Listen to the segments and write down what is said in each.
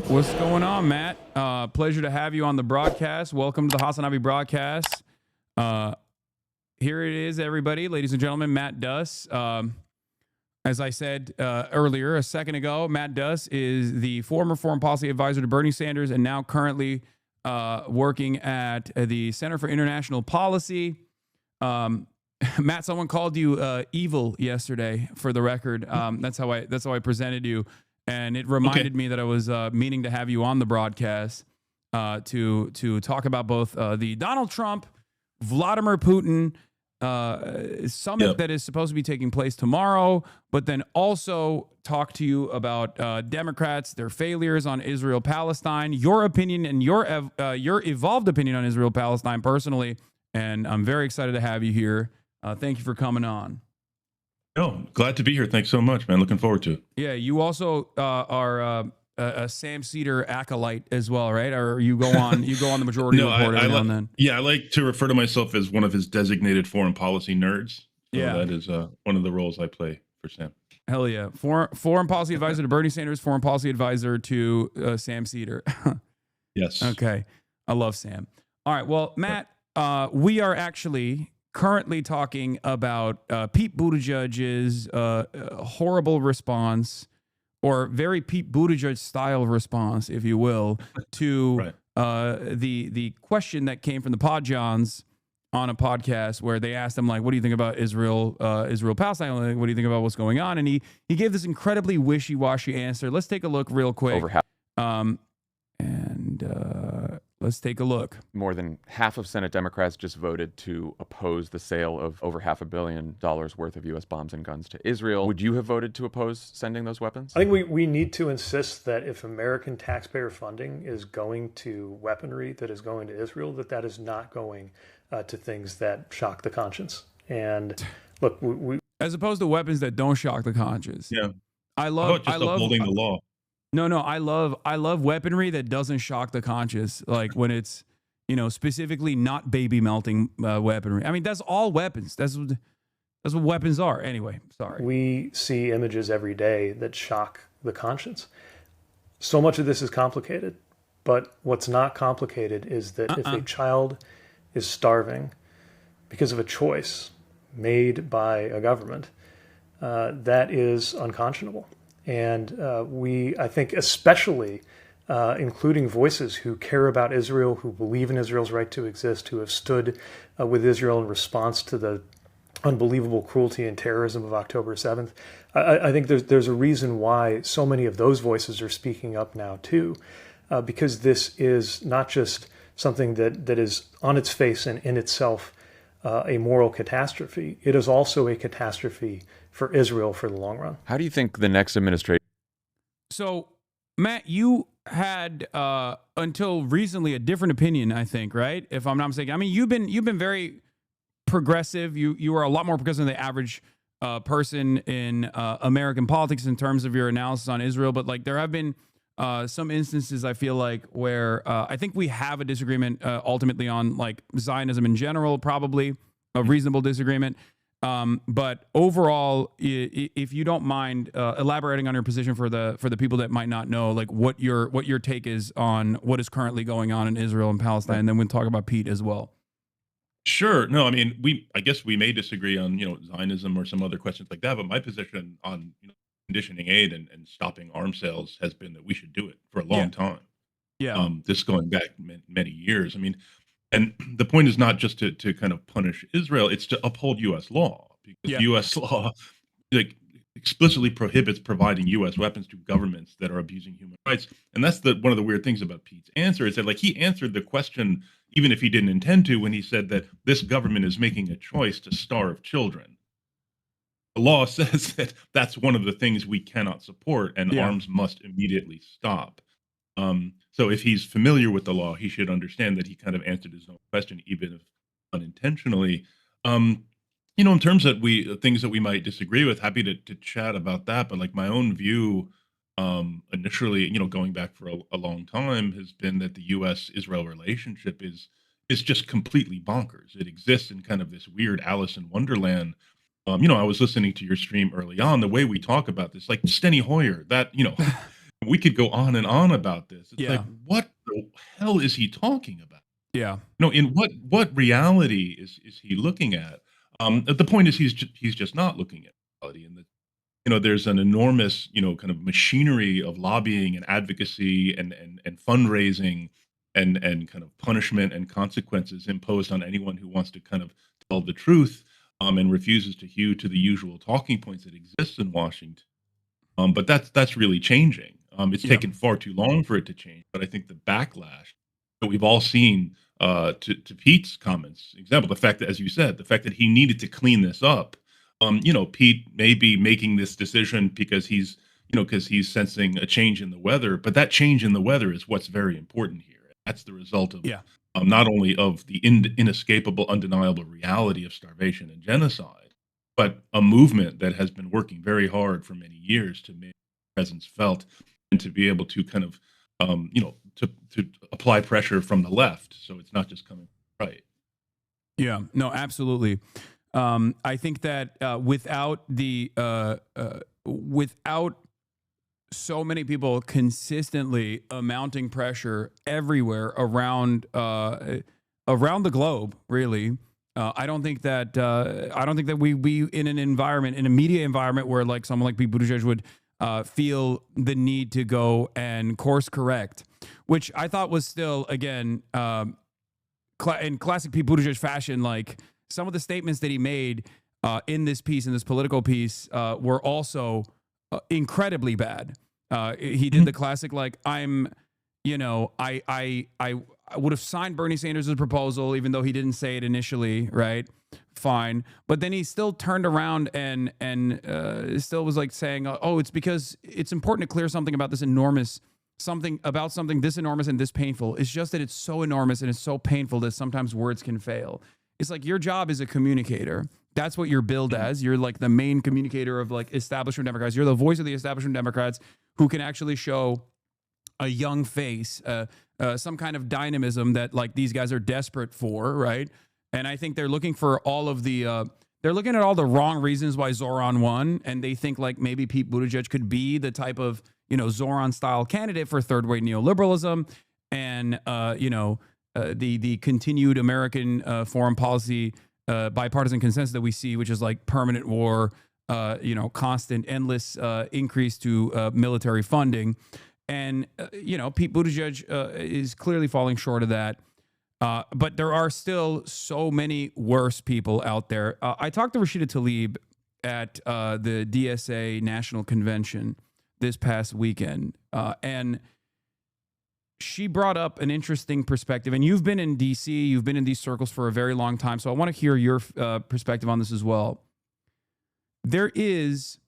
What's going on, Matt? Pleasure to have you on the broadcast. Welcome to the Hasanabi broadcast. Here it is, everybody, ladies and gentlemen. Matt Duss. As I said earlier, a second ago, Matt Duss is the former foreign policy advisor to Bernie Sanders and now currently working at the Center for International Policy. Matt, someone called you evil yesterday. For the record, that's how I presented you. And it reminded me that I was meaning to have you on the broadcast to talk about both the Donald Trump, Vladimir Putin summit that is supposed to be taking place tomorrow, but then also talk to you about Democrats, their failures on Israel-Palestine, your opinion and your evolved opinion on Israel-Palestine personally. And I'm very excited to have you here. Thank you for coming on. Oh, glad to be here. Thanks so much, man. Looking forward to it. Yeah, you also are a Sam Cedar acolyte as well, right? Or you go on the Majority Report every now and then. Yeah, I like to refer to myself as one of his designated foreign policy nerds. So that is one of the roles I play for Sam. Hell yeah. Foreign policy advisor to Bernie Sanders, foreign policy advisor to Sam Cedar. Yes. Okay. I love Sam. All right. Well, Matt, we are actually currently talking about Pete Buttigieg's horrible response, or very Pete Buttigieg style response, if you will, to the question that came from the Podjohns on a podcast where they asked him, like, what do you think about Israel Palestine? Like, what do you think about what's going on? And he gave this incredibly wishy-washy answer. Let's take a look real quick. Let's take a look. More than half of Senate Democrats just voted to oppose the sale of over $500 million worth of U.S. bombs and guns to Israel. Would you have voted to oppose sending those weapons? I think we need to insist that if American taxpayer funding is going to weaponry that is going to Israel, that is not going to things that shock the conscience. And look, we as opposed to weapons that don't shock the conscience. Yeah, I love upholding the law. No, I love weaponry that doesn't shock the conscience, like when it's, specifically not baby melting weaponry. I mean, that's all weapons. That's what weapons are. Anyway, sorry. We see images every day that shock the conscience. So much of this is complicated, but what's not complicated is that if a child is starving because of a choice made by a government, that is unconscionable. And I think especially including voices who care about Israel, who believe in Israel's right to exist, who have stood with Israel in response to the unbelievable cruelty and terrorism of October 7th. I think there's a reason why so many of those voices are speaking up now too, because this is not just something that is on its face and in itself a moral catastrophe. It is also a catastrophe for Israel for the long run. How do you think the next administration? So, Matt, you had until recently a different opinion, I think, right? If I'm not mistaken. I mean, you've been very progressive. You are a lot more progressive than the average person in American politics in terms of your analysis on Israel. But like, there have been some instances, I feel like, where I think we have a disagreement ultimately on like Zionism in general, probably a reasonable disagreement. But overall, if you don't mind elaborating on your position for the people that might not know, like what your take is on what is currently going on in Israel and Palestine, and then we'll talk about Pete as well. Sure. No, I mean, I guess we may disagree on, Zionism or some other questions like that, but my position on, conditioning aid and stopping arms sales has been that we should do it for a long time. Yeah. This going back many years. I mean, and the point is not just to kind of punish Israel, it's to uphold U.S. law, because U.S. law like explicitly prohibits providing U.S. weapons to governments that are abusing human rights. And that's one of the weird things about Pete's answer is that like he answered the question, even if he didn't intend to, when he said that this government is making a choice to starve children. The law says that that's one of the things we cannot support, and arms must immediately stop. So if he's familiar with the law, he should understand that he kind of answered his own question, even if unintentionally. In terms of things that we might disagree with, happy to chat about that. But like my own view, initially, going back for a long time, has been that the U.S.-Israel relationship is just completely bonkers. It exists in kind of this weird Alice in Wonderland. I was listening to your stream early on. The way we talk about this, like Steny Hoyer, that We could go on and on about this. It's Yeah. like, what the hell is he talking about? Yeah. In what reality is he looking at? The point is he's just not looking at reality, and that there's an enormous kind of machinery of lobbying and advocacy and fundraising and kind of punishment and consequences imposed on anyone who wants to kind of tell the truth, and refuses to hew to the usual talking points that exist in Washington. But that's really changing. It's Yeah. taken far too long for it to change, but I think the backlash that we've all seen, to Pete's comments, example, the fact that, as you said, the fact that he needed to clean this up. Pete may be making this decision because he's sensing a change in the weather, but that change in the weather is what's very important here. That's the result of Yeah. not only of the inescapable, undeniable reality of starvation and genocide, but a movement that has been working very hard for many years to make presence felt and to be able to kind of, to apply pressure from the left. So it's not just coming from the right. Yeah, no, absolutely. I think that without so many people consistently mounting pressure everywhere around the globe, really, I don't think that we in a media environment where like someone like Pete Buttigieg would feel the need to go and course correct, which I thought was still, again, in classic Pete Buttigieg fashion, like some of the statements that he made in this political piece, were also incredibly bad. He did the classic, like, I would have signed Bernie Sanders' proposal, even though he didn't say it initially, right? Fine. But then he still turned around and still was like saying, oh, it's because it's important to clear something about something this enormous and this painful. It's just that it's so enormous and it's so painful that sometimes words can fail. It's like your job is a communicator. That's what you're billed as. You're like the main communicator of like establishment Democrats. You're the voice of the establishment Democrats who can actually show a young face, some kind of dynamism that like these guys are desperate for, right? And I think they're looking for they're looking at all the wrong reasons why Zoran won, and they think like maybe Pete Buttigieg could be the type of Zoran-style candidate for third-way neoliberalism and the continued American foreign policy bipartisan consensus that we see, which is like permanent war, constant, endless increase to military funding. And, Pete Buttigieg is clearly falling short of that. But there are still so many worse people out there. I talked to Rashida Tlaib at the DSA National Convention this past weekend, and she brought up an interesting perspective. And you've been in DC, you've been in these circles for a very long time, so I want to hear your perspective on this as well. There is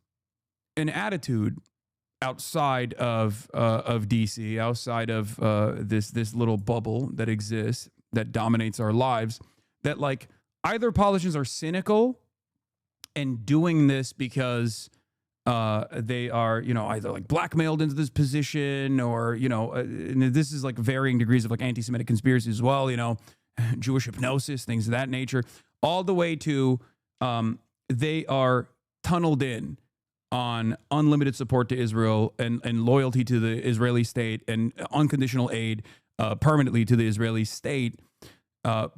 an attitude outside of DC, outside of this little bubble that exists that dominates our lives, that like either politicians are cynical and doing this because they are, either like blackmailed into this position or, and this is like varying degrees of like anti-Semitic conspiracy as well, Jewish hypnosis, things of that nature, all the way to they are tunneled in on unlimited support to Israel and loyalty to the Israeli state and unconditional aid permanently to the Israeli state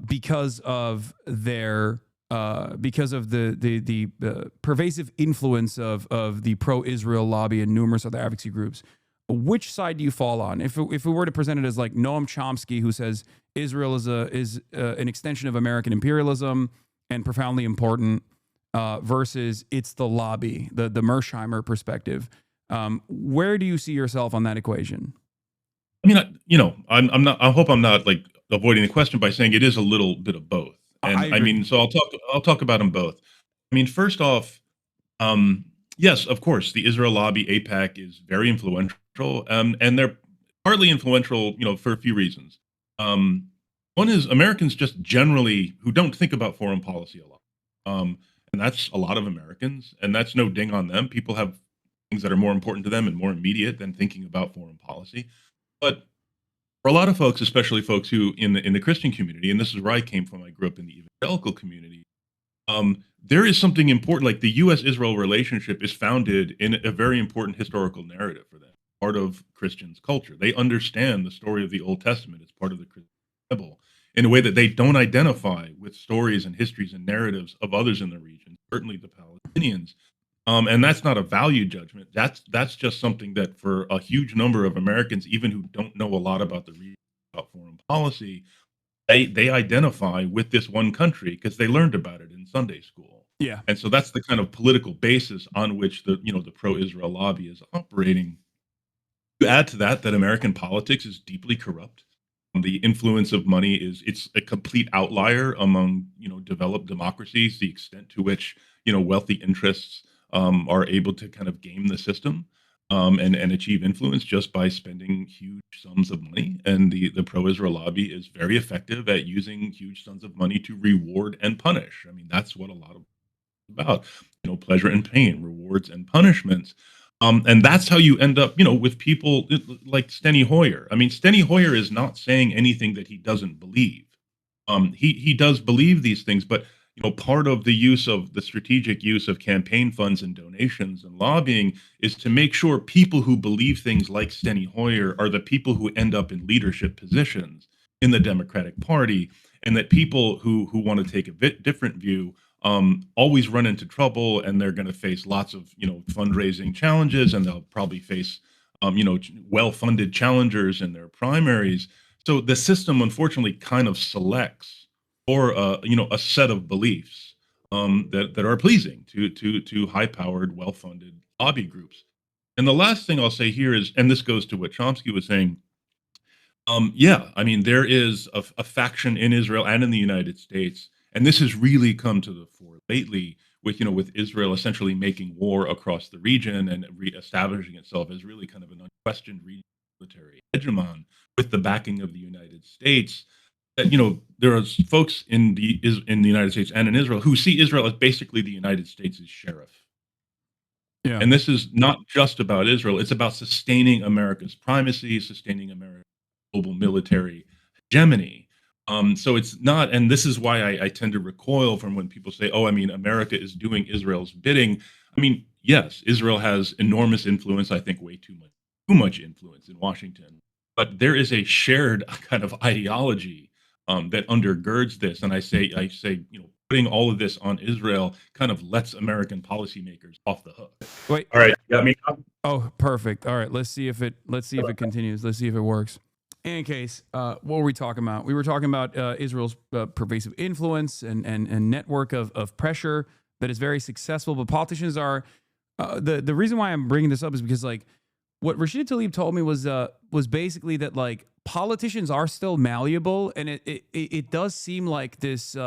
because of their the pervasive influence of the pro-Israel lobby and numerous other advocacy groups. Which side do you fall on? If we were to present it as like Noam Chomsky, who says Israel is an extension of American imperialism and profoundly important, versus it's the lobby, the Mersheimer perspective. Where do you see yourself on that equation? I mean, I'm not. I hope I'm not like avoiding the question by saying it is a little bit of both. And I mean, so I'll talk about them both. I mean, first off, yes, of course, the Israel lobby, AIPAC, is very influential, and they're partly influential, for a few reasons. One is Americans just generally who don't think about foreign policy a lot, and that's a lot of Americans, and that's no ding on them. People have things that are more important to them and more immediate than thinking about foreign policy. But for a lot of folks, especially folks who in the Christian community, and this is where I came from, I grew up in the evangelical community. There is something important, like the U.S.-Israel relationship is founded in a very important historical narrative for them. part of Christians' culture. They understand the story of the Old Testament as part of the Christian Bible in a way that they don't identify with stories and histories and narratives of others in the region, certainly the Palestinians. And that's not a value judgment. That's just something that for a huge number of Americans, even who don't know a lot about the region, about foreign policy, they identify with this one country because they learned about it in Sunday school. Yeah. And so that's the kind of political basis on which the pro-Israel lobby is operating. You add to that American politics is deeply corrupt. The influence of money it's a complete outlier among developed democracies. The extent to which wealthy interests are able to kind of game the system and achieve influence just by spending huge sums of money. And the pro-Israel lobby is very effective at using huge sums of money to reward and punish. I mean, that's what a lot of about pleasure and pain, rewards and punishments. And that's how you end up, with people like Steny Hoyer. I mean, Steny Hoyer is not saying anything that he doesn't believe. He does believe these things, but part of the strategic use of campaign funds and donations and lobbying is to make sure people who believe things like Steny Hoyer are the people who end up in leadership positions in the Democratic Party, and that people who want to take a bit different view always run into trouble, and they're going to face lots of fundraising challenges, and they'll probably face well-funded challengers in their primaries. So the system, unfortunately, kind of selects for a set of beliefs that are pleasing to high-powered, well-funded lobby groups. And the last thing I'll say here is, and this goes to what Chomsky was saying. Yeah, I mean, there is a faction in Israel and in the United States, and this has really come to the fore lately with Israel essentially making war across the region and reestablishing itself as really kind of an unquestioned regional military hegemon with the backing of the United States. That there are folks in the United States and in Israel who see Israel as basically the United States' sheriff. Yeah. And this is not just about Israel; it's about sustaining America's primacy, sustaining America's global military hegemony. So it's not, and this is why I tend to recoil from when people say, "Oh, I mean, America is doing Israel's bidding." I mean, yes, Israel has enormous influence. I think way too much influence in Washington, but there is a shared kind of ideology that undergirds this. And I say, putting all of this on Israel kind of lets American policymakers off the hook. Wait. All right. Yeah, I mean, Oh, perfect. All right. Let's see if it continues. Let's see if it works. In any case, what were we talking about? We were talking about Israel's pervasive influence and network of pressure that is very successful. But politicians are the reason why I'm bringing this up is because like what Rashid Tlaib told me was basically that like politicians are still malleable, and it does seem like this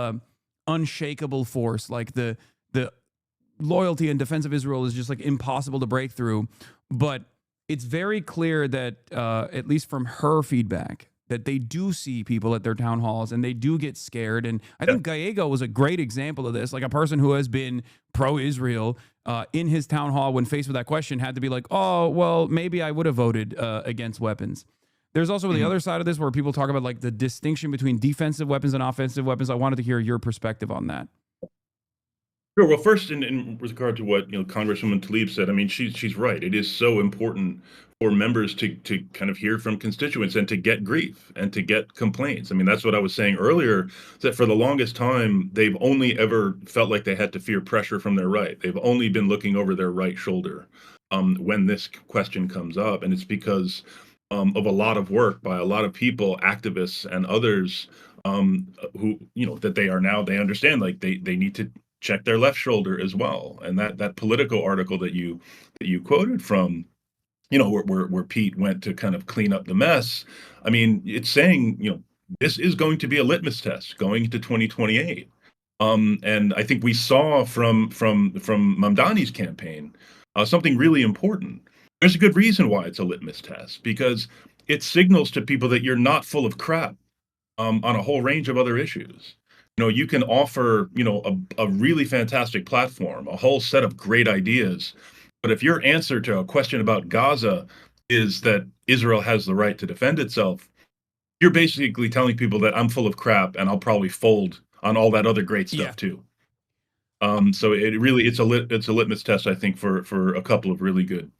unshakable force. Like the loyalty and defense of Israel is just like impossible to break through, but it's very clear that, at least from her feedback, that they do see people at their town halls and they do get scared. And I think Gallego was a great example of this, like a person who has been pro-Israel in his town hall when faced with that question had to be like, oh, well, maybe I would have voted against weapons. There's also the other side of this where people talk about like the distinction between defensive weapons and offensive weapons. I wanted to hear your perspective on that. Sure. Well, first, in regard to what Congresswoman Tlaib said, I mean, she's right. It is so important for members to kind of hear from constituents and to get grief and to get complaints. I mean, that's what I was saying earlier. That for the longest time, they've only ever felt like they had to fear pressure from their right. They've only been looking over their right shoulder when this question comes up, and it's because of a lot of work by a lot of people, activists and others, who that they understand like they need to check their left shoulder as well. And that Politico article that you quoted from, where Pete went to kind of clean up the mess. I mean, it's saying, this is going to be a litmus test going into 2028. And I think we saw from Mamdani's campaign something really important. There's a good reason why it's a litmus test, because it signals to people that you're not full of crap on a whole range of other issues. You can offer, a really fantastic platform, a whole set of great ideas. But if your answer to a question about Gaza is that Israel has the right to defend itself, you're basically telling people that I'm full of crap and I'll probably fold on all that other great stuff too. So it's a litmus test, I think, for a couple of really good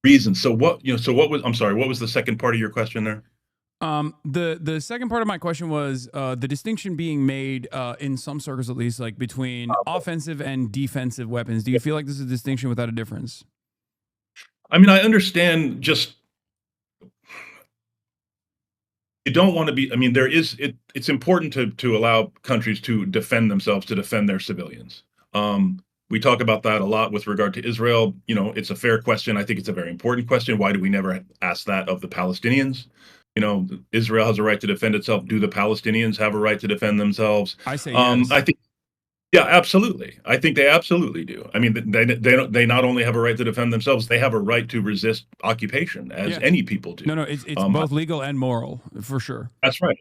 reasons. So what was, I'm sorry, what was the second part of your question there? The second part of my question was the distinction being made in some circles, at least, like between offensive and defensive weapons. Do you feel like this is a distinction without a difference? I mean, I understand just you don't want to be. I mean, it's important to allow countries to defend themselves, to defend their civilians. We talk about that a lot with regard to Israel. It's a fair question. I think it's a very important question. Why do we never ask that of the Palestinians? Israel has a right to defend itself. Do the Palestinians have a right to defend themselves? I say yes. I think, yeah, absolutely. I think they absolutely do. I mean, they not only have a right to defend themselves, they have a right to resist occupation, as any people do. No, it's both legal and moral, for sure. That's right.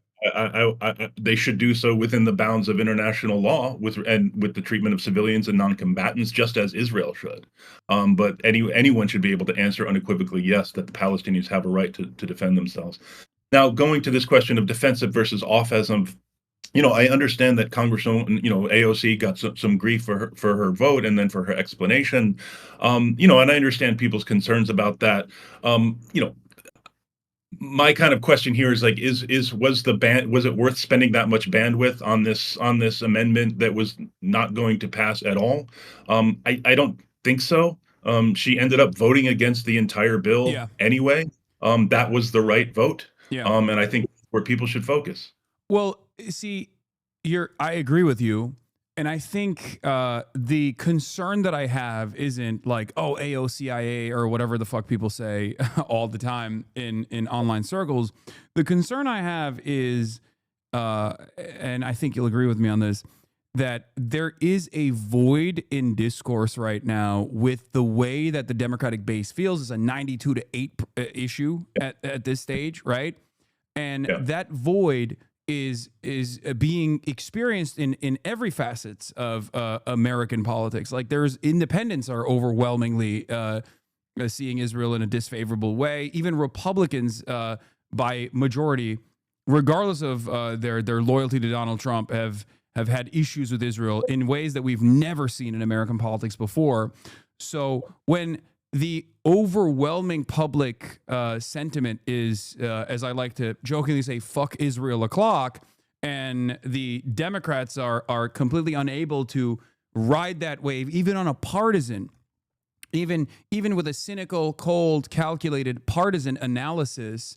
They should do so within the bounds of international law, with the treatment of civilians and non-combatants, just as Israel should. But anyone should be able to answer unequivocally yes, that the Palestinians have a right to defend themselves. Now, going to this question of defensive versus offensive, I understand that Congresswoman, AOC got some grief for her vote and then for her explanation, and I understand people's concerns about that. My kind of question here is like, was it worth spending that much bandwidth on this amendment that was not going to pass at all? I don't think so. She ended up voting against the entire bill anyway. That was the right vote. And I think where people should focus. Well, see, I agree with you. And I think the concern that I have isn't like, oh, AOCIA or whatever the fuck people say all the time in online circles. The concern I have is, and I think you'll agree with me on this, that there is a void in discourse right now with the way that the Democratic base feels. It's a 92-8 issue at this stage, right? And that void is being experienced in every facets of American politics. Like independents are overwhelmingly seeing Israel in a disfavorable way. Even Republicans by majority, regardless of their loyalty to Donald Trump, have had issues with Israel in ways that we've never seen in American politics before. So when the overwhelming public sentiment is, as I like to jokingly say, fuck Israel o'clock, and the Democrats are completely unable to ride that wave, even on a partisan, even with a cynical, cold, calculated partisan analysis.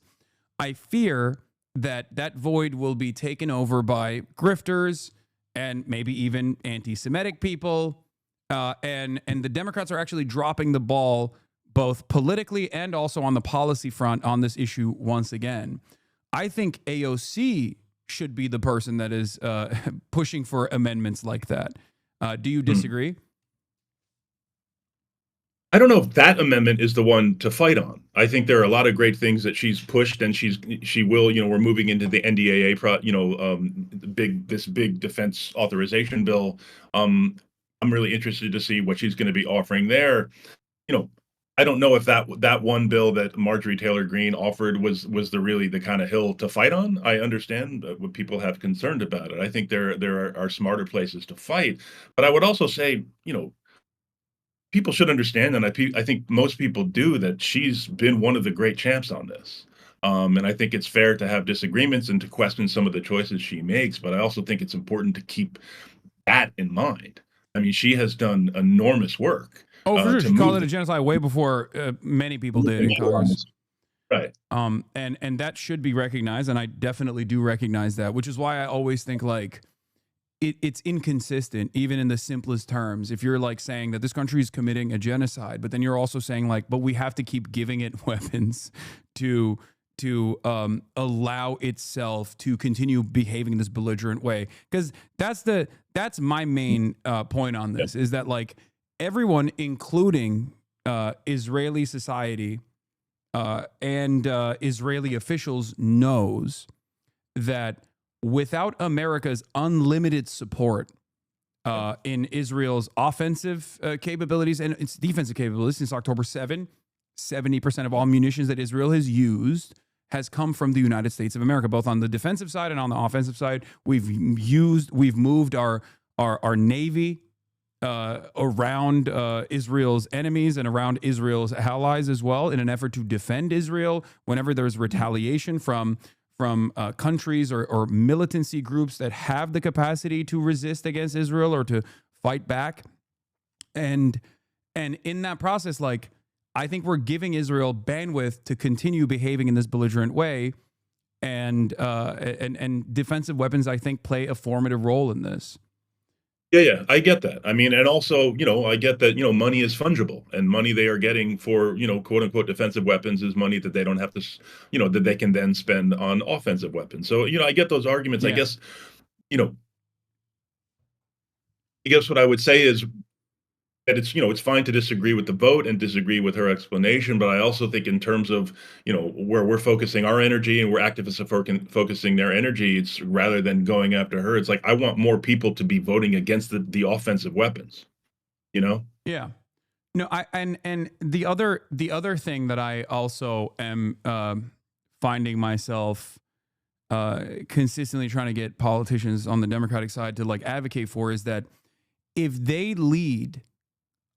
I fear that void will be taken over by grifters and maybe even anti-Semitic people. And the Democrats are actually dropping the ball both politically and also on the policy front on this issue once again. I think AOC should be the person that is pushing for amendments like that. Do you disagree? I don't know if that amendment is the one to fight on. I think there are a lot of great things that she's pushed, and she will. We're moving into the NDAA, this big defense authorization bill. I'm really interested to see what she's going to be offering there. I don't know if that one bill that Marjorie Taylor Greene offered was the kind of hill to fight on. I understand what people have concerned about it. I think there are smarter places to fight, but I would also say, people should understand, and I think most people do, that she's been one of the great champs on this. And I think it's fair to have disagreements and to question some of the choices she makes, but I also think it's important to keep that in mind. I mean, she has done enormous work. Oh, for sure. She called it a genocide way before many people did in Congress. Right. And that should be recognized, and I definitely do recognize that, which is why I always think like it's inconsistent, even in the simplest terms. If you're like saying that this country is committing a genocide, but then you're also saying like, but we have to keep giving it weapons to allow itself to continue behaving in this belligerent way. Because that's my main point on this, is that like everyone, including Israeli society and Israeli officials, knows that without America's unlimited support in Israel's offensive capabilities and its defensive capabilities since October 7, 70% of all munitions that Israel has used has come from the United States of America, both on the defensive side and on the offensive side. We've moved our Navy around Israel's enemies and around Israel's allies as well, in an effort to defend Israel whenever there's retaliation from countries or militancy groups that have the capacity to resist against Israel or to fight back. And in that process, like, I think we're giving Israel bandwidth to continue behaving in this belligerent way, and defensive weapons, I think, play a formative role in this. Yeah, I get that. I mean, and also, I get that, money is fungible, and money they are getting for, quote unquote defensive weapons is money that they don't have to, that they can then spend on offensive weapons. So, I get those arguments. Yeah. I guess what I would say is that it's fine to disagree with the vote and disagree with her explanation, but I also think in terms of, where we're focusing our energy and where activists are focusing their energy, it's rather than going after her, it's like, I want more people to be voting against the offensive weapons, Yeah. No, and the other thing that I also am finding myself consistently trying to get politicians on the Democratic side to like advocate for is that if they lead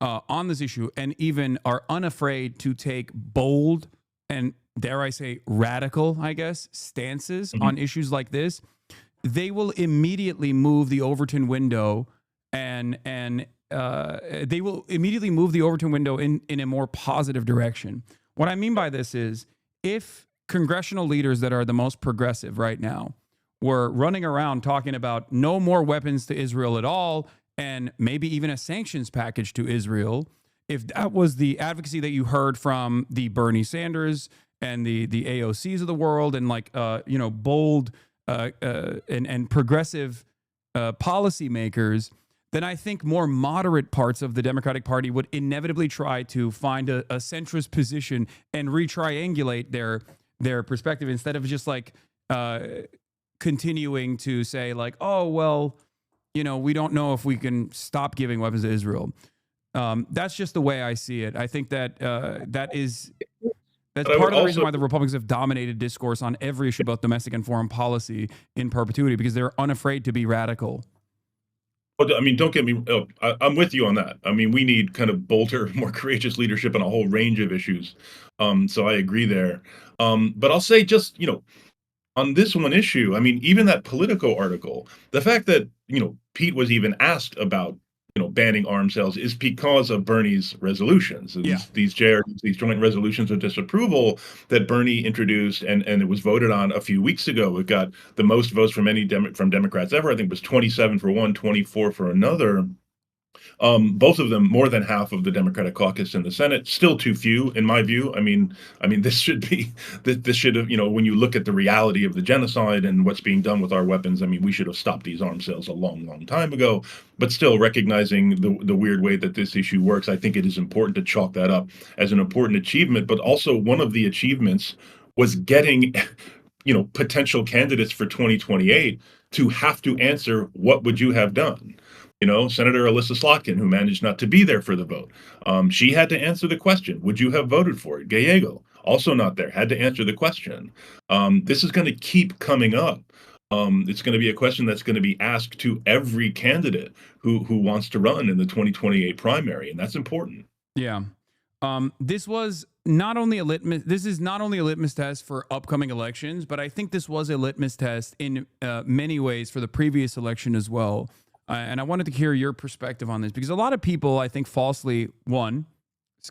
on this issue and even are unafraid to take bold and, dare I say, radical, I guess, stances on issues like this, they will immediately move the Overton window and they will immediately move the Overton window in a more positive direction. What I mean by this is, if congressional leaders that are the most progressive right now were running around talking about no more weapons to Israel at all, and maybe even a sanctions package to Israel, if that was the advocacy that you heard from the Bernie Sanders and the AOCs of the world, and like bold and progressive policymakers, then I think more moderate parts of the Democratic Party would inevitably try to find a centrist position and retriangulate their perspective, instead of just like continuing to say like, oh well, we don't know if we can stop giving weapons to Israel. That's just the way I see it. I think that that's part of the reason why the Republicans have dominated discourse on every issue, both domestic and foreign policy, in perpetuity, because they're unafraid to be radical. Well, I mean, don't get me. I'm with you on that. I mean, we need kind of bolder, more courageous leadership on a whole range of issues. So I agree there. But I'll say just on this one issue, I mean, even that Politico article, the fact that Pete was even asked about banning arms sales is because of Bernie's resolutions. These joint resolutions of disapproval that Bernie introduced and it was voted on a few weeks ago. It got the most votes from any from Democrats ever. I think it was 27 for one, 24 for another. Both of them more than half of the Democratic caucus in the Senate. Still too few, in my view. I mean, this should have, when you look at the reality of the genocide and what's being done with our weapons, I mean, we should have stopped these arms sales a long, long time ago. But still, recognizing the weird way that this issue works, I think it is important to chalk that up as an important achievement. But also, one of the achievements was getting, potential candidates for 2028 to have to answer, what would you have done? Senator Alyssa Slotkin, who managed not to be there for the vote, she had to answer the question, would you have voted for it? Gallego, also not there, had to answer the question. This is going to keep coming up. It's going to be a question that's going to be asked to every candidate who wants to run in the 2028 primary, and that's important. Yeah. This is not only a litmus test for upcoming elections, but I think this was a litmus test in many ways for the previous election as well. And I wanted to hear your perspective on this, because a lot of people, I think, falsely,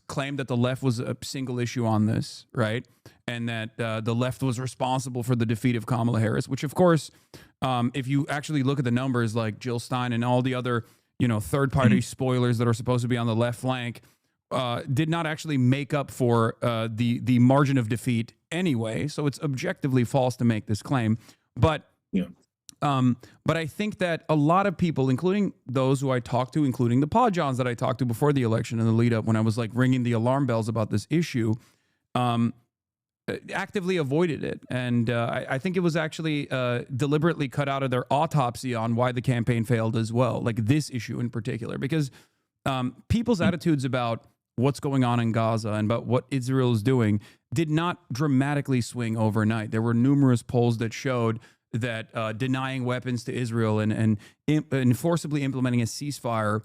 claimed that the left was a single issue on this, right? And that the left was responsible for the defeat of Kamala Harris, which, of course, if you actually look at the numbers, like Jill Stein and all the other, third-party spoilers that are supposed to be on the left flank, did not actually make up for the margin of defeat anyway. So it's objectively false to make this claim. But I think that a lot of people, including those who I talked to, including the Paw Johns that I talked to before the election and the lead up, when I was like ringing the alarm bells about this issue, actively avoided it. And I think it was actually deliberately cut out of their autopsy on why the campaign failed as well, like this issue in particular, because people's attitudes about what's going on in Gaza and about what Israel is doing did not dramatically swing overnight. There were numerous polls that showed that denying weapons to Israel and forcibly implementing a ceasefire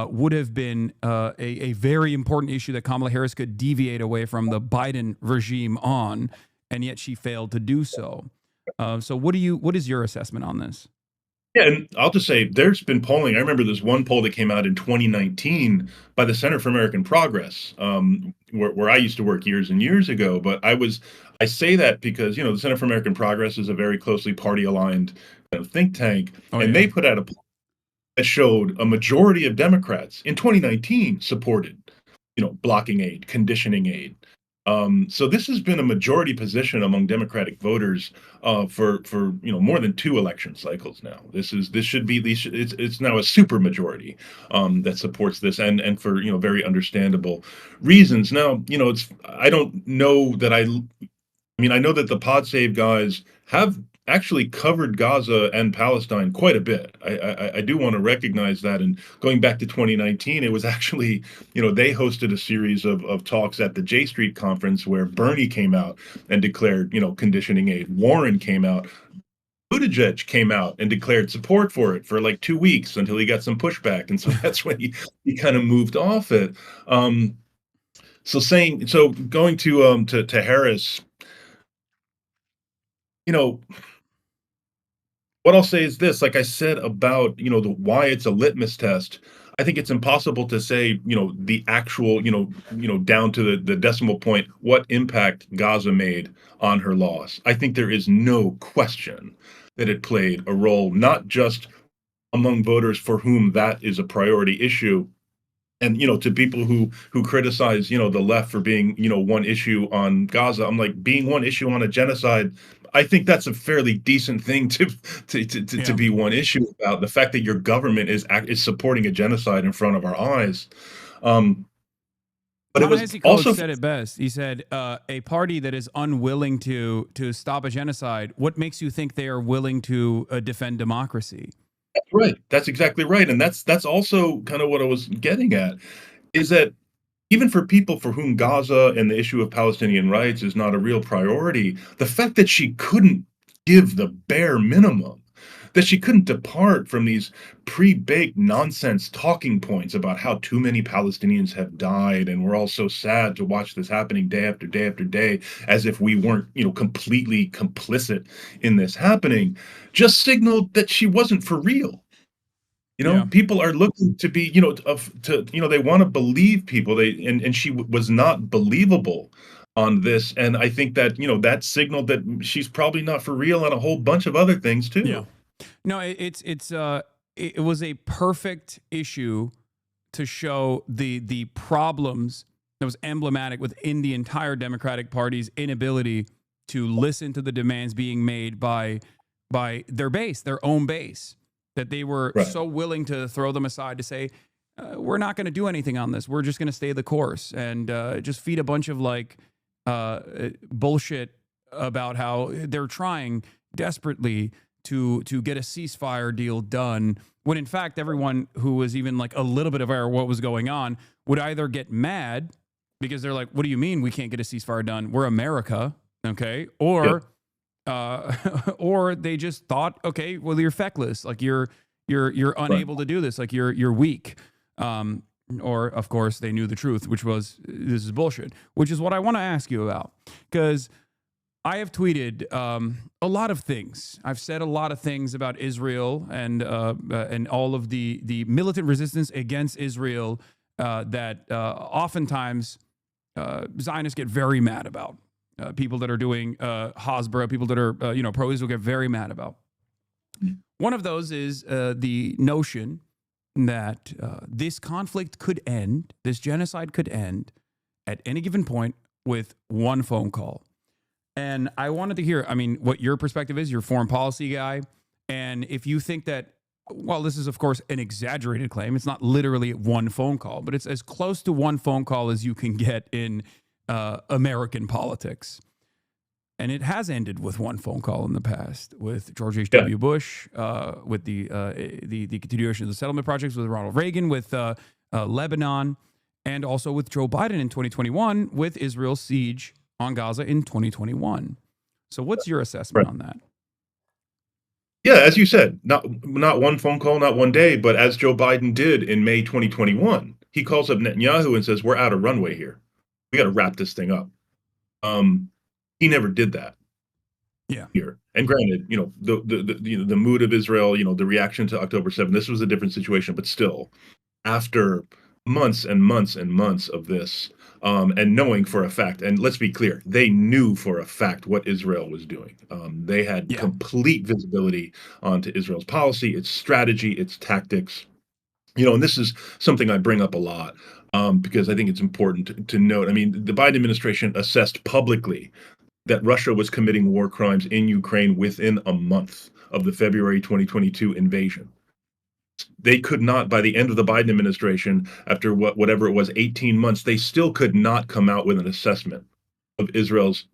would have been a very important issue that Kamala Harris could deviate away from the Biden regime on, and yet she failed to do so. So what is your assessment on this? Yeah, and I'll just say there's been polling. I remember there's one poll that came out in 2019 by the Center for American Progress, where I used to work years and years ago. But I say that because, the Center for American Progress is a very closely party-aligned think tank, and they put out a poll that showed a majority of Democrats in 2019 supported, blocking aid, conditioning aid. So this has been a majority position among Democratic voters for more than 2 election cycles now. It's now a super majority that supports this, and for very understandable reasons. Now I don't know that I know that the Pod Save guys have actually covered Gaza and Palestine quite a bit. I do want to recognize that. And going back to 2019, it was actually, they hosted a series of talks at the J Street conference where Bernie came out and declared, conditioning aid. Warren came out. Buttigieg came out and declared support for it for like 2 weeks until he got some pushback. And so that's when he kind of moved off it. So going to Harris, what I'll say is this, like I said about, why it's a litmus test. I think it's impossible to say, the actual, down to the decimal point, what impact Gaza made on her loss. I think there is no question that it played a role, not just among voters for whom that is a priority issue. And, to people who criticize, the left for being, one issue on Gaza, I'm like, being one issue on a genocide, I think that's a fairly decent thing to be one issue about. The fact that your government is supporting a genocide in front of our eyes. But it was also said it best. He said, a party that is unwilling to stop a genocide, what makes you think they are willing to defend democracy? That's right. That's exactly right. And that's also kind of what I was getting at, is that even for people for whom Gaza and the issue of Palestinian rights is not a real priority, the fact that she couldn't give the bare minimum, that she couldn't depart from these pre-baked nonsense talking points about how too many Palestinians have died, and we're all so sad to watch this happening day after day after day, as if we weren't, completely complicit in this happening, just signaled that she wasn't for real. People are looking to be, they want to believe people. And she was not believable on this. And I think that, that signaled that she's probably not for real on a whole bunch of other things too. Yeah. No, it was a perfect issue to show the problems that was emblematic within the entire Democratic Party's inability to listen to the demands being made by their base, their own base. That they were so willing to throw them aside to say, we're not going to do anything on this. We're just going to stay the course and just feed a bunch of bullshit about how they're trying desperately to get a ceasefire deal done. When in fact, everyone who was even like a little bit aware of what was going on would either get mad because they're like, what do you mean we can't get a ceasefire done? We're America. Okay. Or they just thought, okay, well, you're feckless, like you're unable to do this, like you're weak. Or of course they knew the truth, which was this is bullshit. Which is what I want to ask you about, because I have tweeted a lot of things. I've said a lot of things about Israel and all of the militant resistance against Israel that oftentimes Zionists get very mad about. People that are doing Hasbara, people that are pro-Israel get very mad about. One of those is the notion that this conflict could end, this genocide could end at any given point with one phone call. And I wanted to hear, what your perspective is. You're a foreign policy guy, and if you think that, well, this is of course an exaggerated claim. It's not literally one phone call, but it's as close to one phone call as you can get in American politics. And it has ended with one phone call in the past with George H.W. Bush, with the continuation of the settlement projects with Ronald Reagan, with Lebanon, and also with Joe Biden in 2021 with Israel's siege on Gaza in 2021. So what's your assessment on that? Yeah, as you said, not one phone call, not one day, but as Joe Biden did in May 2021, he calls up Netanyahu and says, "We're out of runway here. We got to wrap this thing up." Um, he never did that Yeah. here. And granted, the mood of Israel, the reaction to October 7th, this was a different situation, but still, after months and months and months of this, and knowing for a fact, and let's be clear, they knew for a fact what Israel was doing. They had complete visibility onto Israel's policy, its strategy, its tactics. And this is something I bring up a lot, because I think it's important to note. I mean, the Biden administration assessed publicly that Russia was committing war crimes in Ukraine within a month of the February 2022 invasion. They could not, by the end of the Biden administration, after whatever it was, 18 months, they still could not come out with an assessment of Israel's,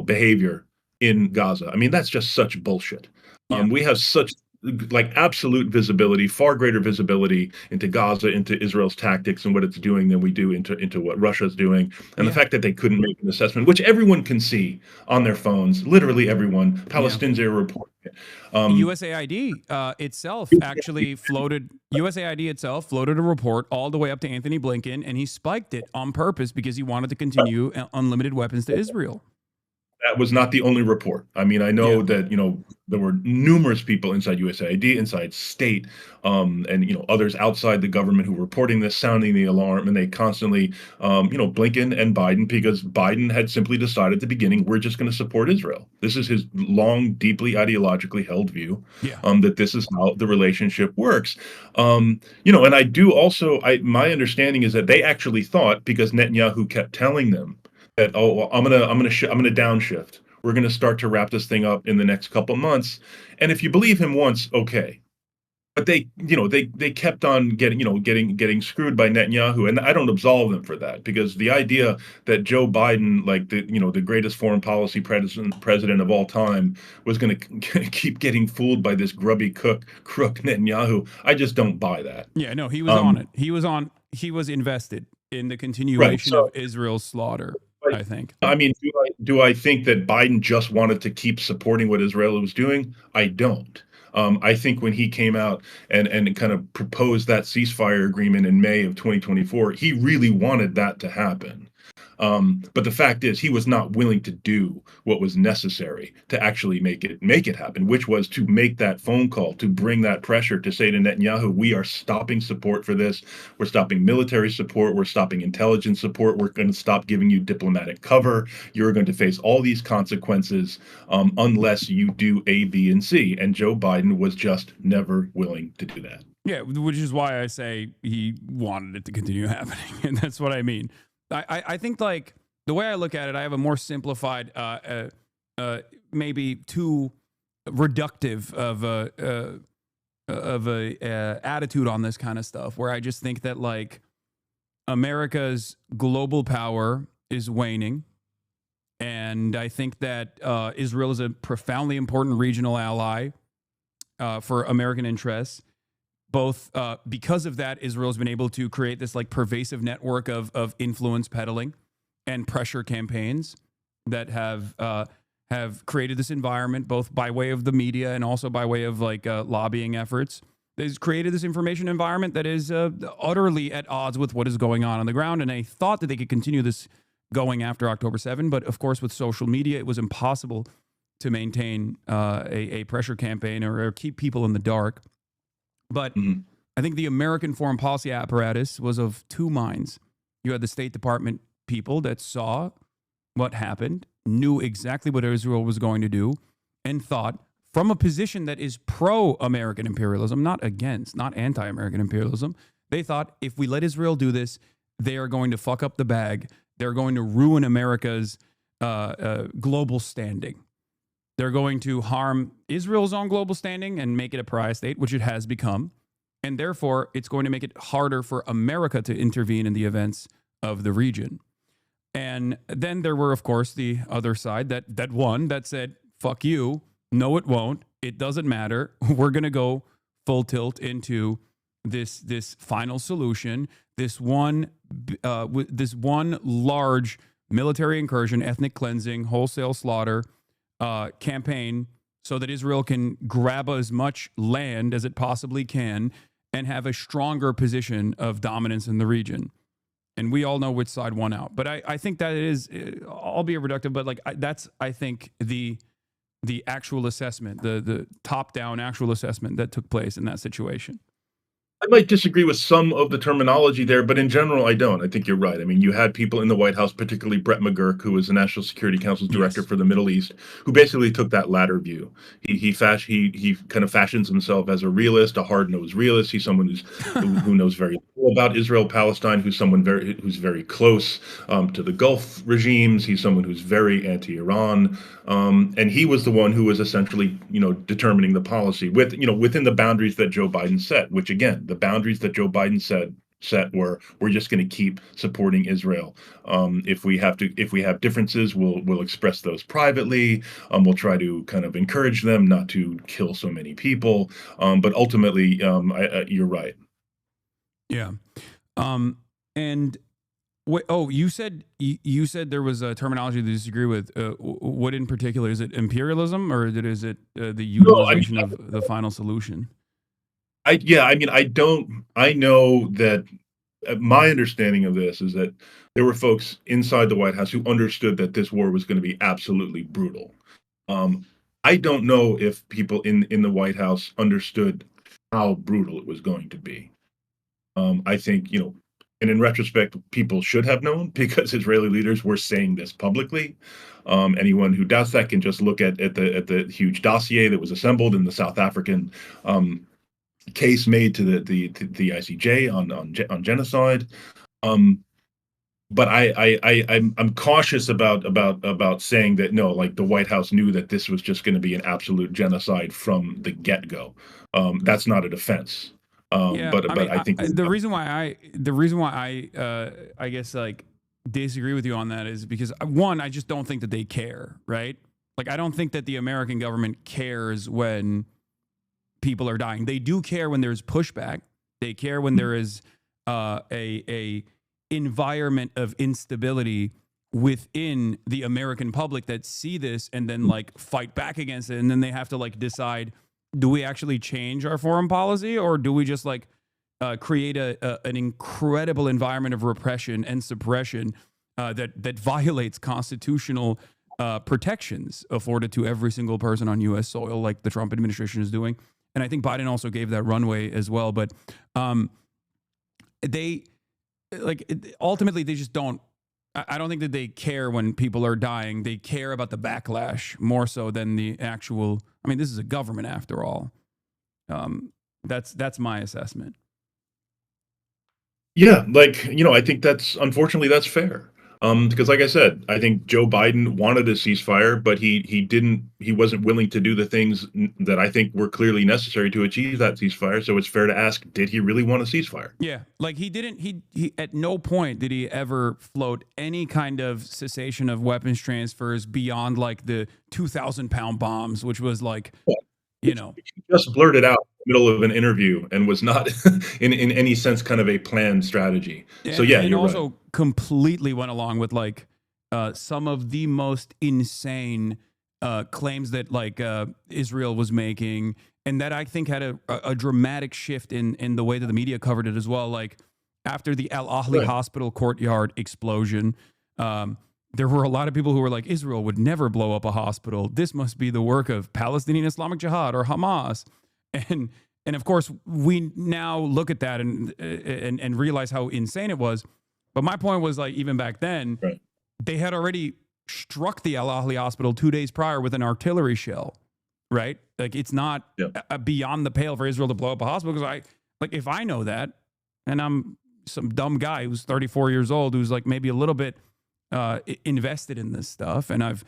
behavior in Gaza. I mean, that's just such bullshit. We have such absolute visibility, far greater visibility into Gaza, into Israel's tactics and what it's doing than we do into what Russia's doing. And the fact that they couldn't make an assessment, which everyone can see on their phones, literally everyone, Palestinians are reporting it. USAID itself actually USAID itself floated a report all the way up to Anthony Blinken, and he spiked it on purpose because he wanted to continue unlimited weapons to Israel. That was not the only report. I mean, I know that, there were numerous people inside USAID, inside state, and, others outside the government who were reporting this, sounding the alarm, and they constantly, Blinken and Biden, because Biden had simply decided at the beginning, we're just going to support Israel. This is his long, deeply ideologically held view, that this is how the relationship works. And I do also, my understanding is that they actually thought, because Netanyahu kept telling them, that I'm gonna downshift. We're gonna start to wrap this thing up in the next couple months. And if you believe him once, okay. But they kept on getting screwed by Netanyahu, and I don't absolve them for that, because the idea that Joe Biden, like the greatest foreign policy president of all time, was going to keep getting fooled by this grubby crook Netanyahu, I just don't buy that. Yeah, no, he was on it. He was invested in the continuation of Israel's slaughter. I think. I mean, do I think that Biden just wanted to keep supporting what Israel was doing? I don't. I think when he came out and kind of proposed that ceasefire agreement in May of 2024, he really wanted that to happen. But the fact is, he was not willing to do what was necessary to actually make it happen, which was to make that phone call, to bring that pressure, to say to Netanyahu, we are stopping support for this. We're stopping military support. We're stopping intelligence support. We're going to stop giving you diplomatic cover. You're going to face all these consequences unless you do A, B, and C. And Joe Biden was just never willing to do that. Yeah, which is why I say he wanted it to continue happening. And that's what I mean. I think, like, the way I look at it, I have a more simplified, maybe too reductive of a attitude on this kind of stuff, where I just think that, like, America's global power is waning, and I think that Israel is a profoundly important regional ally for American interests. Both because of that, Israel's been able to create this like pervasive network of influence peddling and pressure campaigns that have created this environment, both by way of the media and also by way of like lobbying efforts. They've created this information environment that is utterly at odds with what is going on the ground. And they thought that they could continue this going after October 7. But of course, with social media, it was impossible to maintain a pressure campaign or keep people in the dark. But I think the American foreign policy apparatus was of two minds. You had the State Department people that saw what happened, knew exactly what Israel was going to do, and thought from a position that is pro-American imperialism, not against, not anti-American imperialism. They thought if we let Israel do this, they are going to fuck up the bag. They're going to ruin America's global standing. They're going to harm Israel's own global standing and make it a pariah state, which it has become. And therefore, it's going to make it harder for America to intervene in the events of the region. And then there were, of course, the other side that won, that said, fuck you. No, it won't. It doesn't matter. We're going to go full tilt into this final solution, this one large military incursion, ethnic cleansing, wholesale slaughter campaign so that Israel can grab as much land as it possibly can and have a stronger position of dominance in the region. And we all know which side won out. But I think that it is, albeit reductive, but like that's, I think, the actual assessment, the top-down actual assessment that took place in that situation. I might disagree with some of the terminology there, but in general, I don't. I think you're right. I mean, you had people in the White House, particularly Brett McGurk, who was the National Security Council's director for the Middle East, who basically took that latter view. He kind of fashions himself as a realist, a hard-nosed realist. He's someone who knows very little about Israel, Palestine, who's very close to the Gulf regimes. He's someone who's very anti-Iran, and he was the one who was essentially, determining the policy within the boundaries that Joe Biden set, which again, the boundaries that Joe Biden set were, we're just going to keep supporting Israel. If we have differences, we'll express those privately. We'll try to kind of encourage them not to kill so many people. But ultimately, you're right. Yeah. And you said there was a terminology to disagree with. What in particular? Is it imperialism, or is it the utilization of the final solution? I know that my understanding of this is that there were folks inside the White House who understood that this war was going to be absolutely brutal. I don't know if people in the White House understood how brutal it was going to be. I think, and in retrospect, people should have known because Israeli leaders were saying this publicly. Anyone who doubts that can just look at the huge dossier that was assembled in the South African case made to the ICJ on genocide. But I'm cautious about saying that no, like the White House knew that this was just going to be an absolute genocide from the get-go. That's not a defense. I think the reason why I guess like disagree with you on that is because one, I just don't think that they care, right? Like I don't think that the American government cares when people are dying. They do care when there's pushback. They care when there is a environment of instability within the American public that see this and then like fight back against it, and then they have to like decide, do we actually change our foreign policy, or do we just like create an incredible environment of repression and suppression that violates constitutional protections afforded to every single person on U.S. soil, like the Trump administration is doing? And I think Biden also gave that runway as well. But ultimately, they just don't. I don't think that they care when people are dying. They care about the backlash more so than the actual. I mean, this is a government after all. That's my assessment. Yeah, I think unfortunately that's fair. Because like I said, I think Joe Biden wanted a ceasefire, but he wasn't willing to do the things that I think were clearly necessary to achieve that ceasefire. So it's fair to ask, did he really want a ceasefire? Yeah, like he at no point did he ever float any kind of cessation of weapons transfers beyond like the 2,000-pound bombs, which was like, He just blurted out in the middle of an interview and was not in any sense kind of a planned strategy. So yeah, you're also right. Completely went along with like some of the most insane claims that like Israel was making, and that I think had a dramatic shift in the way that the media covered it as well. Like after the Al Ahli hospital courtyard explosion, there were a lot of people who were like, Israel would never blow up a hospital. This must be the work of Palestinian Islamic Jihad or Hamas. And of course, we now look at that and realize how insane it was. But my point was like, even back then, they had already struck the Al Ahli hospital 2 days prior with an artillery shell, right? Like it's not beyond the pale for Israel to blow up a hospital. Because if I know that, and I'm some dumb guy who's 34 years old, who's like maybe a little bit invested in this stuff, and I've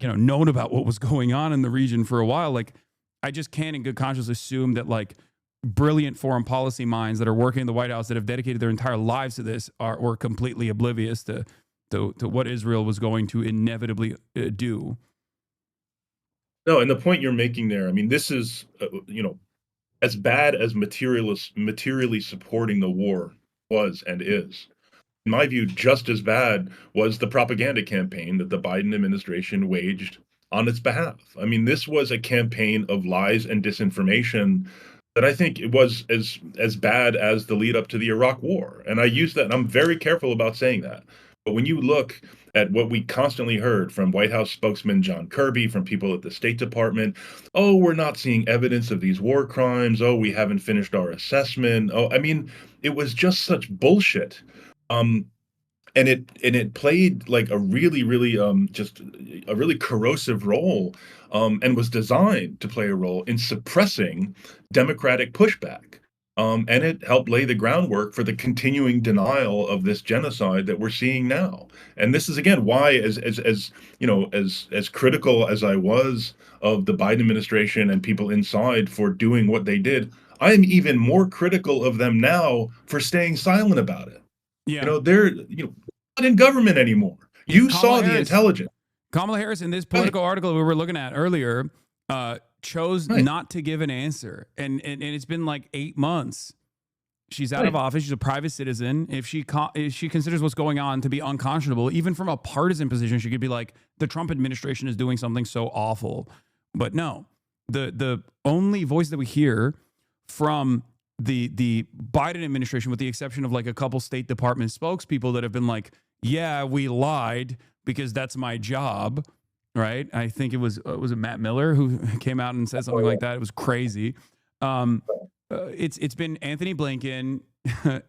known about what was going on in the region for a while, like I just can't in good conscience assume that like brilliant foreign policy minds that are working in the White House that have dedicated their entire lives to this were completely oblivious to what Israel was going to inevitably do. No, and the point you're making there, I mean, this is as bad as materially supporting the war was and is. In my view, just as bad was the propaganda campaign that the Biden administration waged on its behalf. I mean, this was a campaign of lies and disinformation that I think it was as bad as the lead up to the Iraq War. And I use that, and I'm very careful about saying that. But when you look at what we constantly heard from White House spokesman John Kirby, from people at the State Department, oh, we're not seeing evidence of these war crimes. Oh, we haven't finished our assessment. Oh, I mean, it was just such bullshit. And it played like a really just a really corrosive role, and was designed to play a role in suppressing Democratic pushback. And it helped lay the groundwork for the continuing denial of this genocide that we're seeing now. And this is again why, as you know, as critical as I was of the Biden administration and people inside for doing what they did, I am even more critical of them now for staying silent about it. Yeah. They're not in government anymore. You saw the intelligence. Kamala Harris, in this political article we were looking at earlier, chose not to give an answer, and it's been like 8 months. She's out of office. She's a private citizen. If she considers what's going on to be unconscionable, even from a partisan position, she could be like, the Trump administration is doing something so awful. But no, the only voice that we hear from the Biden administration, with the exception of like a couple State Department spokespeople that have been like, yeah, we lied because that's my job, right? I think it was it Matt Miller who came out and said something like that. It was crazy. It's been Anthony Blinken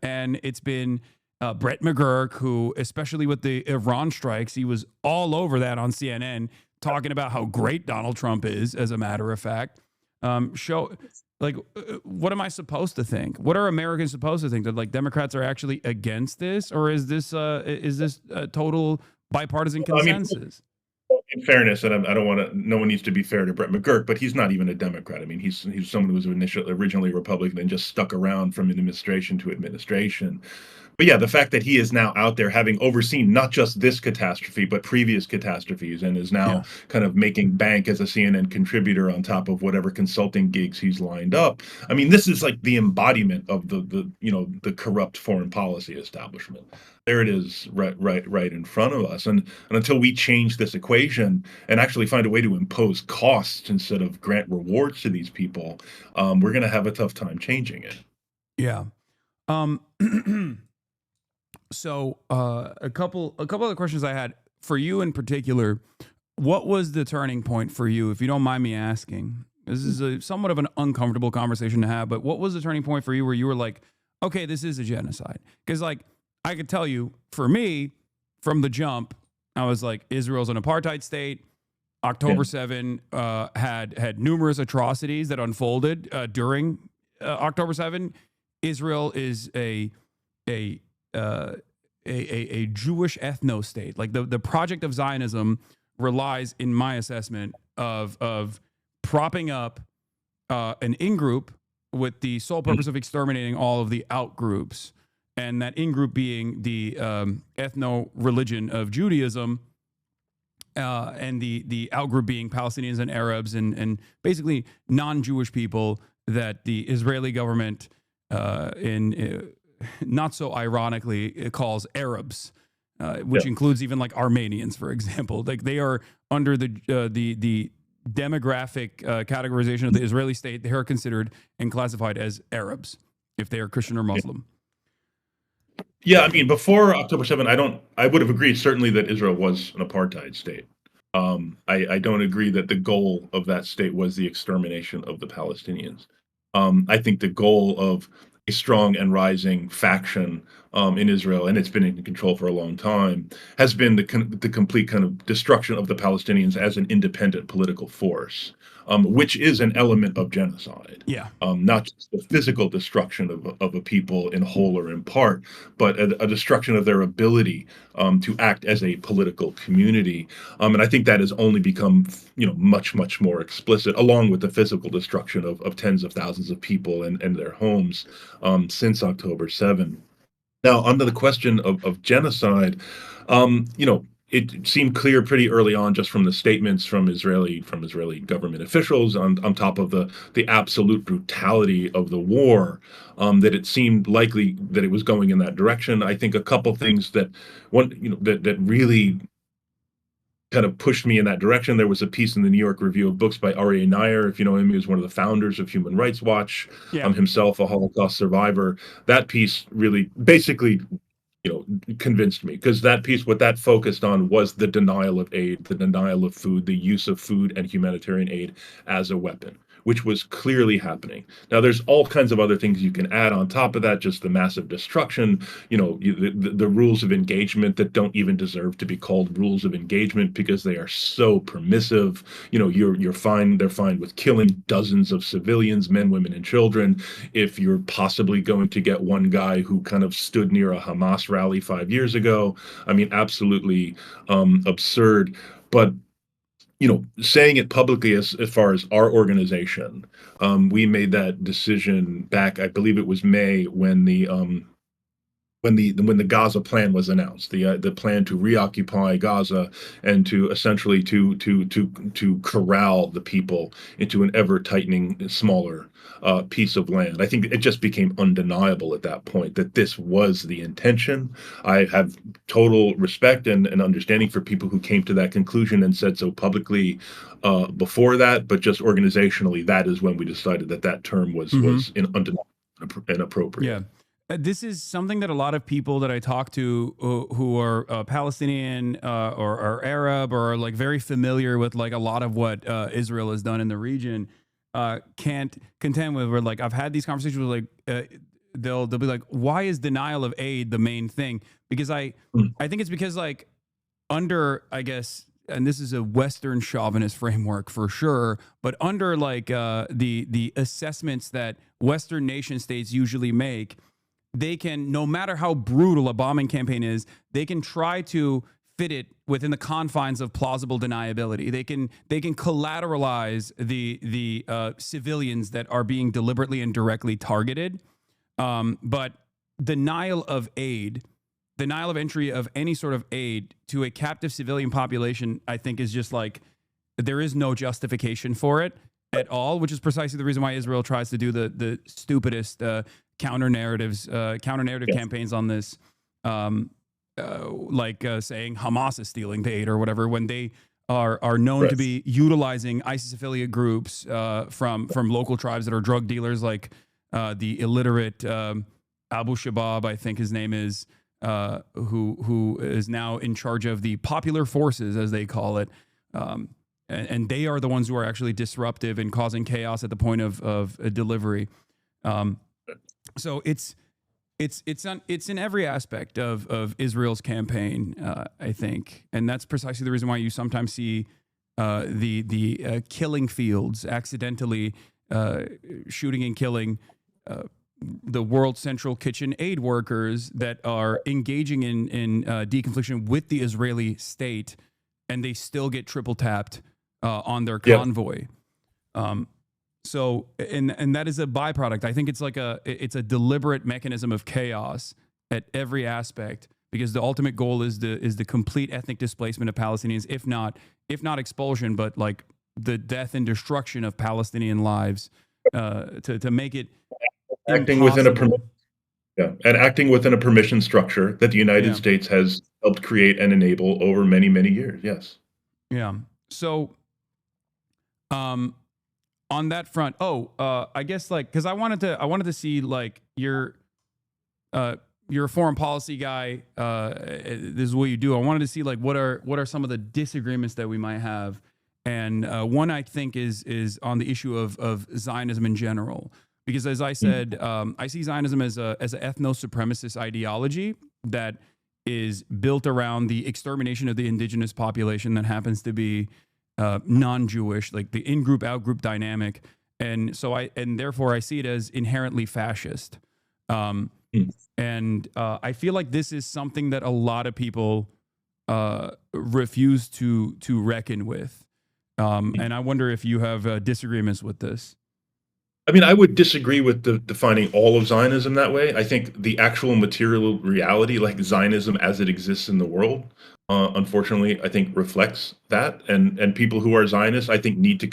and it's been Brett McGurk, who, especially with the Iran strikes, he was all over that on CNN, talking about how great Donald Trump is, as a matter of fact. What am I supposed to think? What are Americans supposed to think? That like Democrats are actually against this, or is this a total bipartisan consensus? In fairness, and I don't want to. No one needs to be fair to Brett McGurk, but he's not even a Democrat. I mean, he's someone who was originally Republican and just stuck around from administration to administration. But yeah, the fact that he is now out there, having overseen not just this catastrophe, but previous catastrophes, and is now kind of making bank as a CNN contributor on top of whatever consulting gigs he's lined up. I mean, this is like the embodiment of the corrupt foreign policy establishment. There it is, right in front of us. And until we change this equation and actually find a way to impose costs instead of grant rewards to these people, we're going to have a tough time changing it. Yeah. So a couple of the questions I had for you in particular, what was the turning point for you, if you don't mind me asking? This is somewhat of an uncomfortable conversation to have, but what was the turning point for you where you were like, okay, this is a genocide? Because like, I could tell you, for me, from the jump, I was like, Israel's an apartheid state. October 7 had numerous atrocities that unfolded during October 7. Israel is a Jewish ethno state. Like the project of Zionism relies, in my assessment, of propping up an in-group with the sole purpose of exterminating all of the out-groups, and that in-group being the ethno-religion of Judaism, and the out-group being Palestinians and Arabs and basically non-Jewish people that the Israeli government not so ironically, it calls Arabs, which includes even like Armenians, for example. Like they are under the demographic categorization of the Israeli state. They are considered and classified as Arabs if they are Christian or Muslim. Yeah, I mean, before October 7, I would have agreed certainly that Israel was an apartheid state. I don't agree that the goal of that state was the extermination of the Palestinians. I think the goal of a strong and rising faction in Israel, and it's been in control for a long time, has been the complete kind of destruction of the Palestinians as an independent political force, which is an element of genocide. Yeah. Not just the physical destruction of a people in whole or in part, but a destruction of their ability to act as a political community. And I think that has only become, much, much more explicit, along with the physical destruction of tens of thousands of people and their homes since October 7. Now, onto the question of genocide, it seemed clear pretty early on, just from the statements from Israeli government officials, on top of the absolute brutality of the war, that it seemed likely that it was going in that direction. I think a couple things that really kind of pushed me in that direction. There was a piece in the New York Review of Books by Aryeh Nair, if you know him. He was one of the founders of Human Rights Watch, himself a Holocaust survivor. That piece really basically convinced me, because that piece, what that focused on was the denial of aid, the denial of food, the use of food and humanitarian aid as a weapon, which was clearly happening. Now, there's all kinds of other things you can add on top of that, just the massive destruction, the rules of engagement that don't even deserve to be called rules of engagement because they are so permissive. You're fine. They're fine with killing dozens of civilians, men, women, and children, if you're possibly going to get one guy who kind of stood near a Hamas rally 5 years ago. I mean, absolutely absurd. But saying it publicly as far as our organization, we made that decision back, I believe it was May, when the Gaza plan was announced, the plan to reoccupy Gaza and to essentially to corral the people into an ever tightening, smaller piece of land. I think it just became undeniable at that point that this was the intention. I have total respect and understanding for people who came to that conclusion and said so publicly before that, but just organizationally, that is when we decided that term was undeniable and inappropriate. Yeah. This is something that a lot of people that I talk to who are Palestinian or Arab or like very familiar with like a lot of what Israel has done in the region can't contend with. Where like I've had these conversations with like they'll be like, why is denial of aid the main thing? Because I think it's because like under, I guess, and this is a Western chauvinist framework for sure, but under like the assessments that Western nation states usually make, they can, no matter how brutal a bombing campaign is, they can try to fit it within the confines of plausible deniability. They can collateralize the civilians that are being deliberately and directly targeted. But denial of aid, denial of entry of any sort of aid to a captive civilian population, I think is just like, there is no justification for it at all, which is precisely the reason why Israel tries to do the stupidest counter-narrative campaigns on this, saying Hamas is stealing the aid or whatever, when they are known to be utilizing ISIS affiliate groups from local tribes that are drug dealers, like the illiterate Abu Shabab, I think his name is, who is now in charge of the popular forces, as they call it. And they are the ones who are actually disruptive and causing chaos at the point of delivery. So it's in every aspect of Israel's campaign, I think, and that's precisely the reason why you sometimes see the killing fields accidentally shooting and killing the World Central Kitchen aid workers that are engaging in deconfliction with the Israeli state, and they still get triple tapped on their convoy. So, and that is a byproduct. I think it's like it's a deliberate mechanism of chaos at every aspect, because the ultimate goal is the complete ethnic displacement of Palestinians, if not expulsion, but like the death and destruction of Palestinian lives, to make it acting impossible. acting within a permission structure that the United States has helped create and enable over many, many years. Yes. Yeah. So, on that front, I guess like, because I wanted to see like you're a foreign policy guy. This is what you do. I wanted to see like what are some of the disagreements that we might have, and one I think is on the issue of Zionism in general, because as I said, I see Zionism as an ethno-supremacist ideology that is built around the extermination of the indigenous population that happens to be non-Jewish, like the in-group, out-group dynamic. And so therefore I see it as inherently fascist. And I feel like this is something that a lot of people refuse to reckon with. And I wonder if you have disagreements with this. I mean, I would disagree with defining all of Zionism that way. I think the actual material reality, like Zionism as it exists in the world, unfortunately, I think reflects that. And people who are Zionists, I think, need to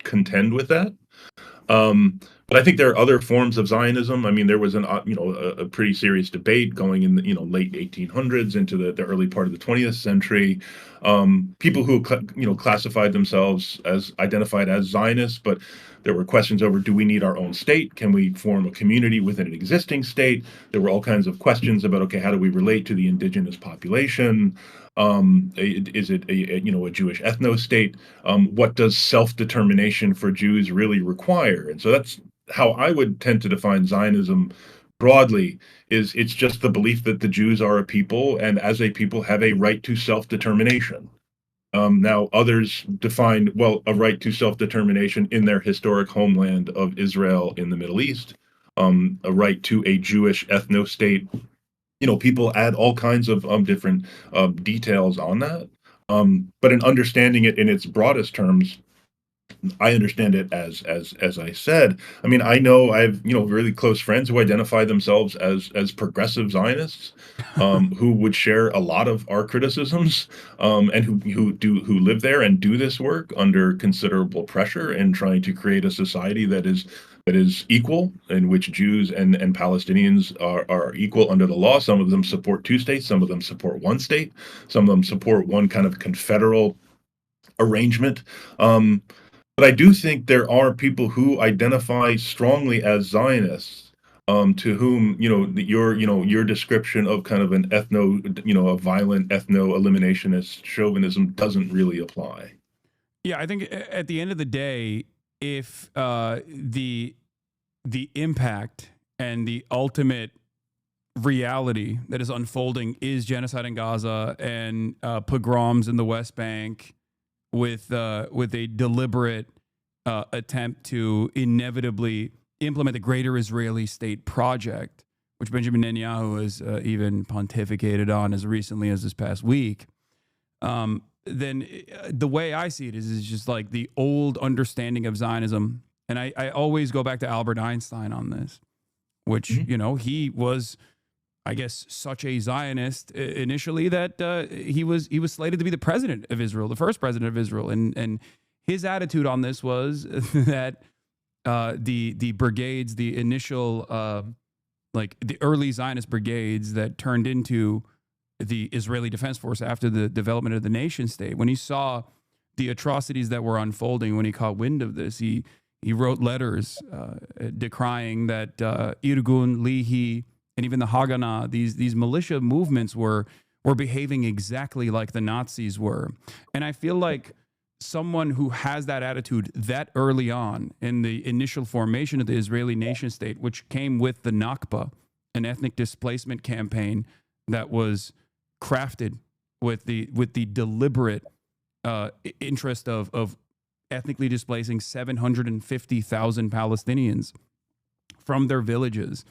contend with that. But I think there are other forms of Zionism. I mean, there was a pretty serious debate going in the late 1800s into the early part of the 20th century. People who classified themselves as identified as Zionists, but there were questions over, do we need our own state? Can we form a community within an existing state? There were all kinds of questions about, okay, how do we relate to the indigenous population? Is it a Jewish ethno state? What does self-determination for Jews really require? And so that's how I would tend to define Zionism broadly. Is it's just the belief that the Jews are a people, and as a people have a right to self-determination. Now, others define, well, a right to self-determination in their historic homeland of Israel in the Middle East, a right to a Jewish ethno-state. People add all kinds of different details on that. But in understanding it in its broadest terms, I understand it as I said. I mean, I know I have really close friends who identify themselves as progressive Zionists, who would share a lot of our criticisms, and who live there and do this work under considerable pressure in trying to create a society that is equal, in which Jews and Palestinians are equal under the law. Some of them support two states, some of them support one state, some of them support one kind of confederal arrangement. But I do think there are people who identify strongly as Zionists, to whom your description of kind of an a violent ethno eliminationist chauvinism doesn't really apply. Yeah, I think at the end of the day, if the impact and the ultimate reality that is unfolding is genocide in Gaza and pogroms in the West Bank, with a deliberate attempt to inevitably implement the greater Israeli state project, which Benjamin Netanyahu has even pontificated on as recently as this past week, then the way I see it is just like the old understanding of Zionism. And I always go back to Albert Einstein on this, which, he was, I guess, such a Zionist initially that he was slated to be the president of Israel, the first president of Israel. And his attitude on this was that the brigades, the initial, the early Zionist brigades that turned into the Israeli Defense Force after the development of the nation state, when he saw the atrocities that were unfolding, when he caught wind of this, he wrote letters decrying that Irgun, Lihi, and even the Haganah, these militia movements were behaving exactly like the Nazis were. And I feel like someone who has that attitude that early on in the initial formation of the Israeli nation state, which came with the Nakba, an ethnic displacement campaign that was crafted with the deliberate interest of ethnically displacing 750,000 Palestinians from their villages,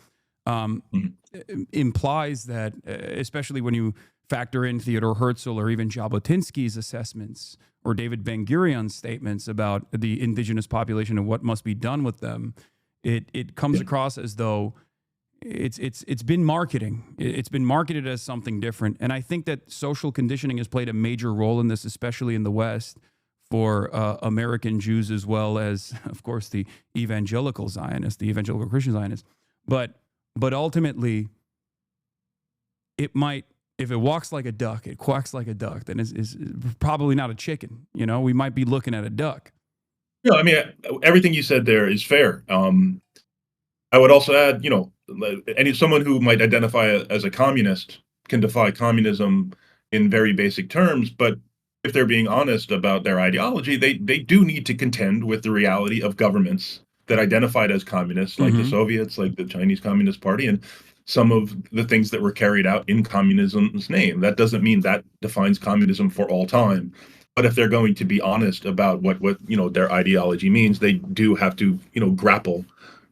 implies that, especially when you factor in Theodore Herzl or even Jabotinsky's assessments or David Ben-Gurion's statements about the indigenous population and what must be done with them, it comes across as though it's been marketing. It's been marketed as something different. And I think that social conditioning has played a major role in this, especially in the West, for American Jews as well as, of course, the evangelical Zionists, the evangelical Christian Zionists. But ultimately, it might, if it walks like a duck, it quacks like a duck, then it's probably not a chicken. We might be looking at a duck. No, I mean, everything you said there is fair. I would also add, someone who might identify as a communist can defy communism in very basic terms, but if they're being honest about their ideology, they do need to contend with the reality of governments that identified as communists, like the Soviets, like the Chinese Communist Party, and some of the things that were carried out in communism's name. That doesn't mean that defines communism for all time. But if they're going to be honest about what their ideology means, they do have to grapple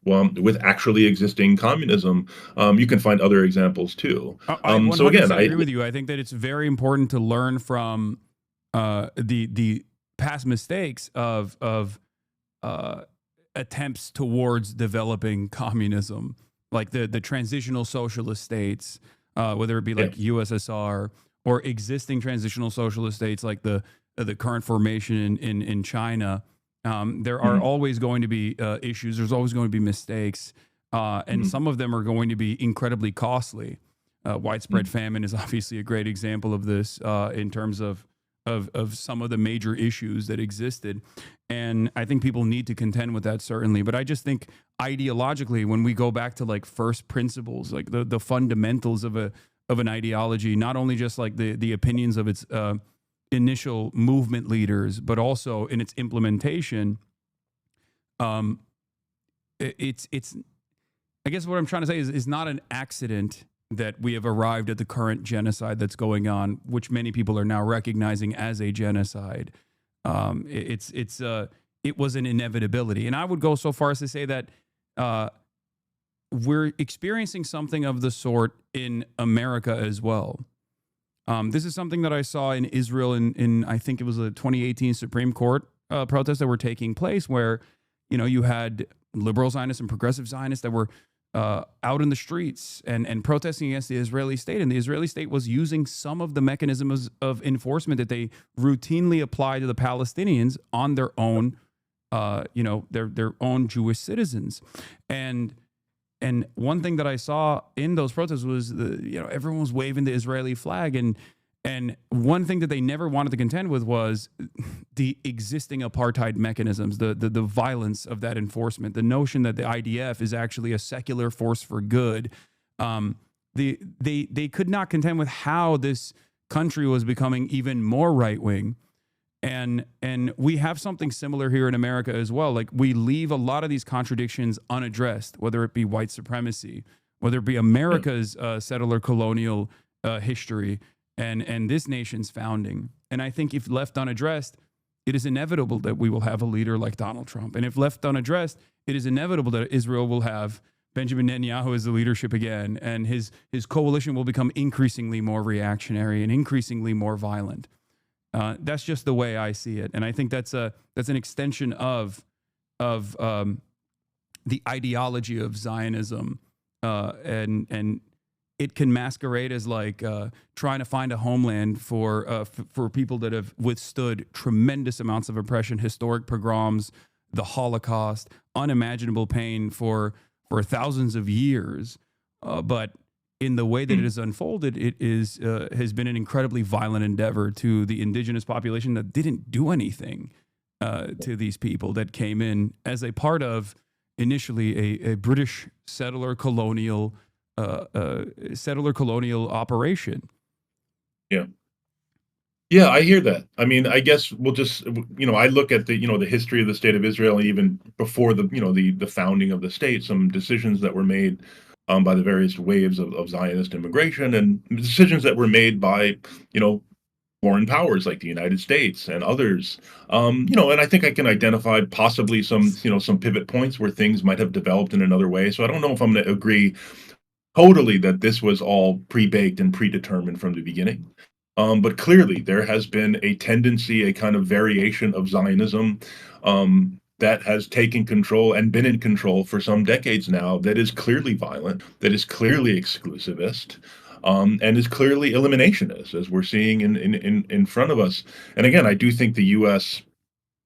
with actually existing communism. You can find other examples too. I 100% agree with you. I think that it's very important to learn from the past mistakes of attempts towards developing communism, like the transitional socialist states, whether it be like USSR or existing transitional socialist states like the current formation in China, There are always going to be issues. There's always going to be mistakes, and some of them are going to be incredibly costly. Widespread famine is obviously a great example of this in terms of some of the major issues that existed. And I think people need to contend with that, certainly. But I just think ideologically, when we go back to like first principles, like the fundamentals of an ideology, not only just like the opinions of its initial movement leaders, but also in its implementation, it's I guess what I'm trying to say is not an accident that we have arrived at the current genocide that's going on, which many people are now recognizing as a genocide. It was an inevitability. And I would go so far as to say that we're experiencing something of the sort in America as well. This is something that I saw in Israel in I think it was a 2018 Supreme Court protests that were taking place, where, you had liberal Zionists and progressive Zionists that were out in the streets and protesting against the Israeli state. And the Israeli state was using some of the mechanisms of enforcement that they routinely apply to the Palestinians on their own, their own Jewish citizens. And one thing that I saw in those protests was everyone was waving the Israeli flag, and one thing that they never wanted to contend with was the existing apartheid mechanisms, the violence of that enforcement, the notion that the IDF is actually a secular force for good. They could not contend with how this country was becoming even more right wing. And we have something similar here in America as well. Like, we leave a lot of these contradictions unaddressed, whether it be white supremacy, whether it be America's settler colonial history, and this nation's founding. And I think if left unaddressed, it is inevitable that we will have a leader like Donald Trump. And if left unaddressed, it is inevitable that Israel will have Benjamin Netanyahu as the leadership again, and his coalition will become increasingly more reactionary and increasingly more violent. That's just the way I see it, and I think that's an extension of the ideology of Zionism, and it can masquerade as like trying to find a homeland for people that have withstood tremendous amounts of oppression, historic pogroms, the Holocaust, unimaginable pain for thousands of years, but in the way that it has unfolded, it has been an incredibly violent endeavor to the indigenous population that didn't do anything to these people that came in as a part of initially a British settler colonial operation. Yeah, I hear that. I mean, I guess we'll just, I look at the history of the state of Israel, even before the founding of the state, some decisions that were made by the various waves of Zionist immigration, and decisions that were made by, foreign powers like the United States and others. And I think I can identify possibly some pivot points where things might have developed in another way. So I don't know if I'm going to agree totally that this was all pre-baked and predetermined from the beginning. But clearly there has been a tendency, a kind of variation of Zionism that has taken control and been in control for some decades now, that is clearly violent, that is clearly exclusivist, and is clearly eliminationist, as we're seeing in front of us. And again, I do think the U.S.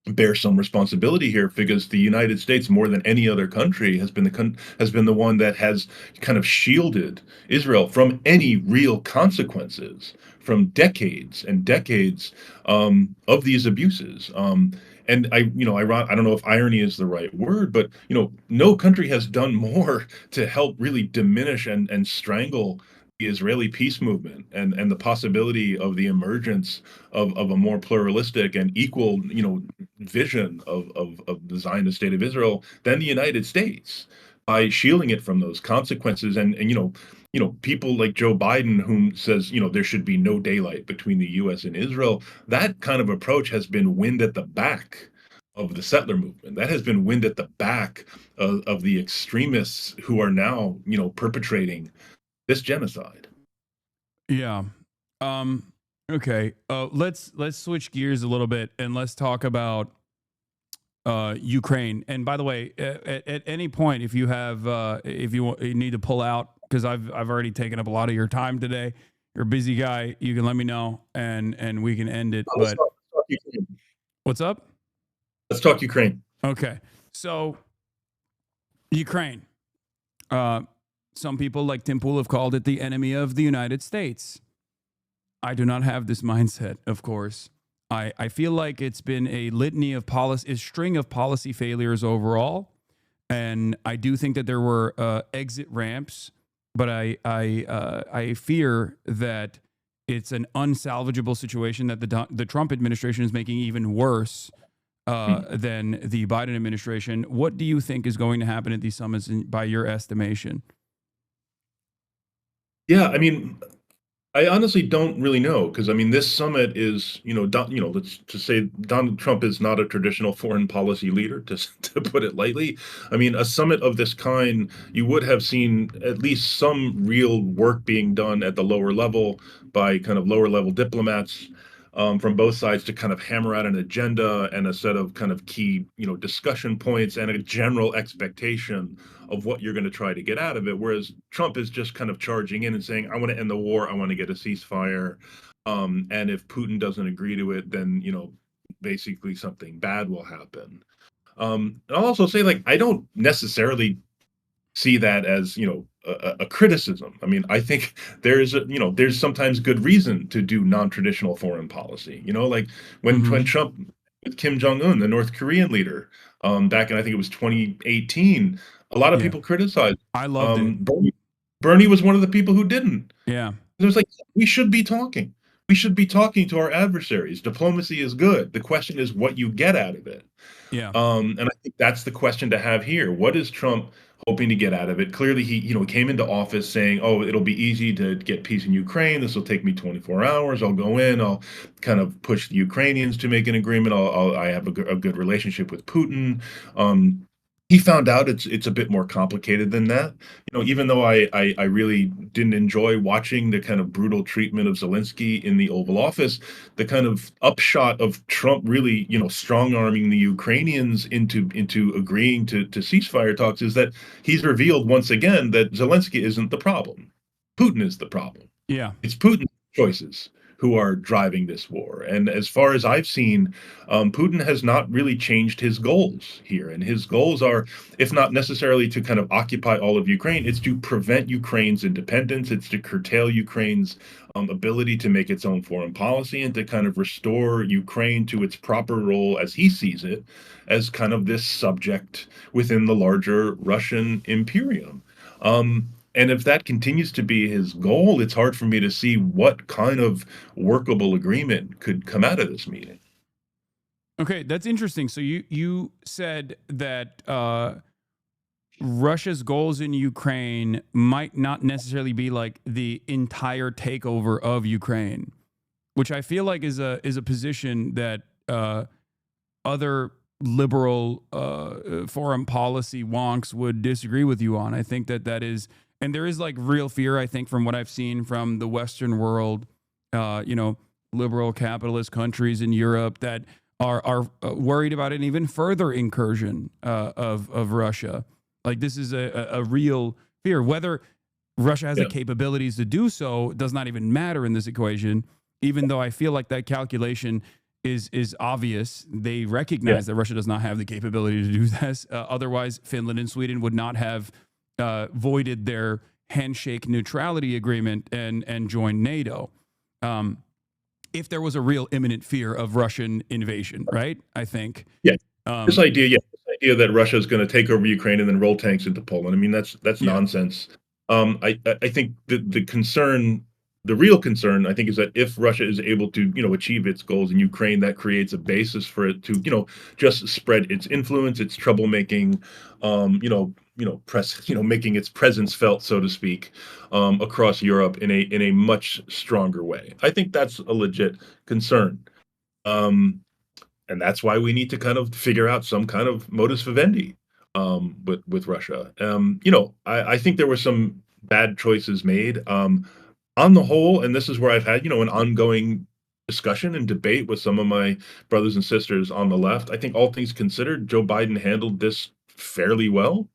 bears some responsibility here, because the United States, more than any other country, has been the one that has kind of shielded Israel from any real consequences from decades and decades of these abuses. And I don't know if irony is the right word, but no country has done more to help really diminish and strangle the Israeli peace movement and the possibility of the emergence of a more pluralistic and equal, vision of the Zionist state of Israel than the United States, by shielding it from those consequences. And people like Joe Biden, whom says, there should be no daylight between the U.S. and Israel. That kind of approach has been wind at the back of the settler movement. That has been wind at the back of the extremists who are now, perpetrating this genocide. Yeah. Okay. Let's switch gears a little bit, and let's talk about Ukraine. And by the way, at any point, if you have you need to pull out, because I've already taken up a lot of your time today, you're a busy guy, you can let me know and we can end it. But what's up? Let's talk Ukraine. Okay. So Ukraine. Some people like Tim Pool have called it the enemy of the United States. I do not have this mindset, of course. I feel like it's been a litany of policy, a string of policy failures overall. And I do think that there were exit ramps, but I fear that it's an unsalvageable situation that the Trump administration is making even worse than the Biden administration. What do you think is going to happen at these summits by your estimation? Yeah, I mean, I honestly don't really know because I mean, this summit is, let's just say Donald Trump is not a traditional foreign policy leader, to put it lightly. I mean, a summit of this kind, you would have seen at least some real work being done at the lower level by kind of lower level diplomats from both sides to kind of hammer out an agenda and a set of kind of key, discussion points and a general expectation of what you're going to try to get out of it. Whereas Trump is just kind of charging in and saying, I want to end the war. I want to get a ceasefire. And if Putin doesn't agree to it, then, basically something bad will happen. And I'll also say, like, I don't necessarily see that as, a criticism. I mean, I think there's sometimes good reason to do non-traditional foreign policy. Like when Trump with Kim Jong-un, the North Korean leader, back in I think it was 2018, a lot of people criticized. I loved it. Bernie was one of the people who didn't. Yeah. It was like, we should be talking. We should be talking to our adversaries. Diplomacy is good. The question is what you get out of it. Yeah. And I think that's the question to have here. What is Trump hoping to get out of it? Clearly, he came into office saying, "Oh, it'll be easy to get peace in Ukraine. This will take me 24 hours. I'll go in. I'll kind of push the Ukrainians to make an agreement. I have a good relationship with Putin." He found out it's a bit more complicated than that. Even though I really didn't enjoy watching the kind of brutal treatment of Zelensky in the Oval Office, the kind of upshot of Trump really, strong arming the Ukrainians into agreeing to ceasefire talks is that he's revealed once again that Zelensky isn't the problem. Putin is the problem. Yeah. It's Putin's choices who are driving this war. And as far as I've seen, Putin has not really changed his goals here. And his goals are, if not necessarily to kind of occupy all of Ukraine, it's to prevent Ukraine's independence. It's to curtail Ukraine's ability to make its own foreign policy and to kind of restore Ukraine to its proper role as he sees it, as kind of this subject within the larger Russian imperium. And if that continues to be his goal, it's hard for me to see what kind of workable agreement could come out of this meeting. Okay, that's interesting. So you said that Russia's goals in Ukraine might not necessarily be like the entire takeover of Ukraine, which I feel like is a position that other liberal foreign policy wonks would disagree with you on. I think that is. And there is like real fear, I think, from what I've seen from the Western world, liberal capitalist countries in Europe that are worried about an even further incursion of Russia. Like this is a real fear. Whether Russia has the capabilities to do so does not even matter in this equation, even though I feel like that calculation is obvious. They recognize that Russia does not have the capability to do this. Otherwise, Finland and Sweden would not have voided their handshake neutrality agreement and joined NATO. If there was a real imminent fear of Russian invasion, right? I think. Yeah. This idea that Russia is going to take over Ukraine and then roll tanks into Poland. I mean, that's nonsense. I think the concern, the real concern, I think, is that if Russia is able to, achieve its goals in Ukraine, that creates a basis for it to, just spread its influence, its troublemaking, making its presence felt, so to speak, across Europe in a much stronger way. I think that's a legit concern. And that's why we need to kind of figure out some kind of modus vivendi with Russia. I think there were some bad choices made. On the whole, and this is where I've had, an ongoing discussion and debate with some of my brothers and sisters on the left. I think all things considered, Joe Biden handled this fairly well.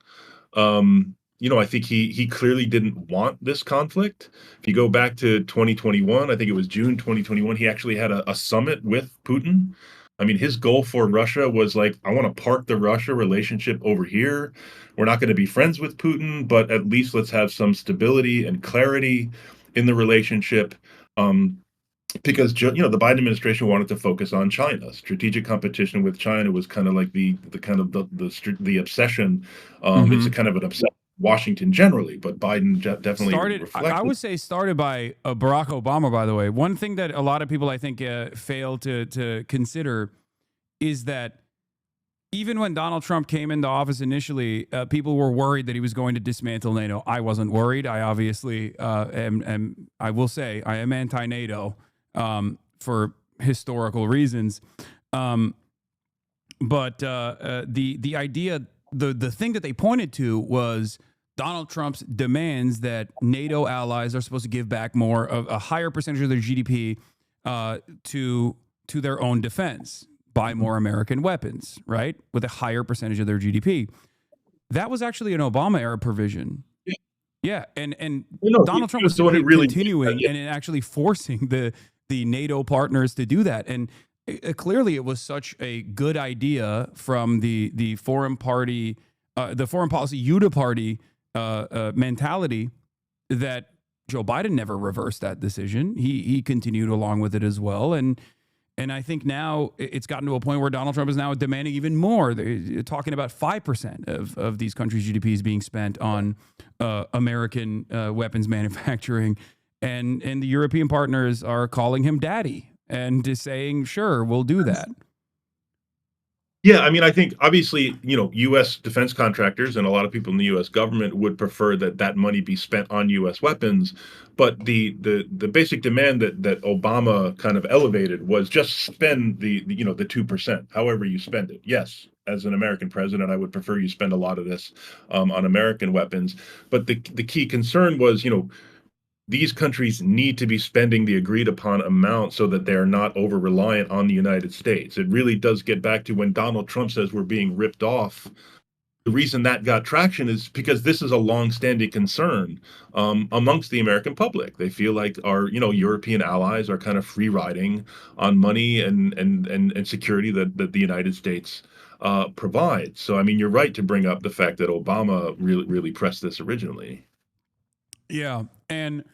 I think he clearly didn't want this conflict. If you go back to 2021, I think it was June 2021, he actually had a summit with Putin. I mean, his goal for Russia was like, I want to park the Russia relationship over here. We're not going to be friends with Putin, but at least let's have some stability and clarity in the relationship. Because the Biden administration wanted to focus on China. Strategic competition with China was kind of like the kind of the obsession. It's a kind of an obsession. Washington generally, but Biden definitely reflected. I would say started by Barack Obama, by the way. One thing that a lot of people, I think, fail to consider is that even when Donald Trump came into office initially, people were worried that he was going to dismantle NATO. I wasn't worried. I obviously am, I will say, I am anti-NATO for historical reasons. But the idea, the thing that they pointed to was Donald Trump's demands that NATO allies are supposed to give back more of a higher percentage of their GDP to their own defense, buy more American weapons, right? With a higher percentage of their GDP. That was actually an Obama era provision. Yeah. And Donald Trump was continuing and actually forcing the NATO partners to do that. And clearly it was such a good idea from the foreign policy uniparty mentality that Joe Biden never reversed that decision. He continued along with it as well. And I think now it's gotten to a point where Donald Trump is now demanding even more. They're talking about 5% of these countries' GDPs being spent on American weapons manufacturing. And the European partners are calling him daddy and just saying, sure, we'll do that. Yeah, I mean, I think obviously, U.S. defense contractors and a lot of people in the U.S. government would prefer that money be spent on U.S. weapons. But the basic demand that Obama kind of elevated was just spend the 2%, however you spend it. Yes, as an American president, I would prefer you spend a lot of this on American weapons. But the key concern was, these countries need to be spending the agreed upon amount so that they're not over reliant on the United States. It really does get back to when Donald Trump says we're being ripped off. The reason that got traction is because this is a longstanding concern amongst the American public. They feel like our European allies are kind of free riding on money and security that the United States provides. So I mean, you're right to bring up the fact that Obama really pressed this originally. Yeah. And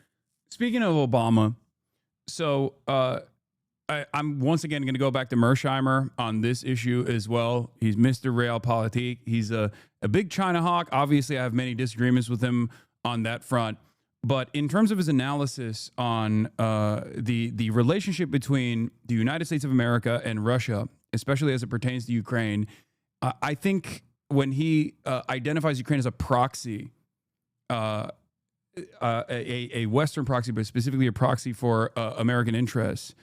speaking of Obama, so I'm once again going to go back to Mersheimer on this issue as well. He's Mr. Realpolitik. He's a big China hawk. Obviously, I have many disagreements with him on that front. But in terms of his analysis on the relationship between the United States of America and Russia, especially as it pertains to Ukraine, I think when he identifies Ukraine as a proxy, a Western proxy, but specifically a proxy for American interests,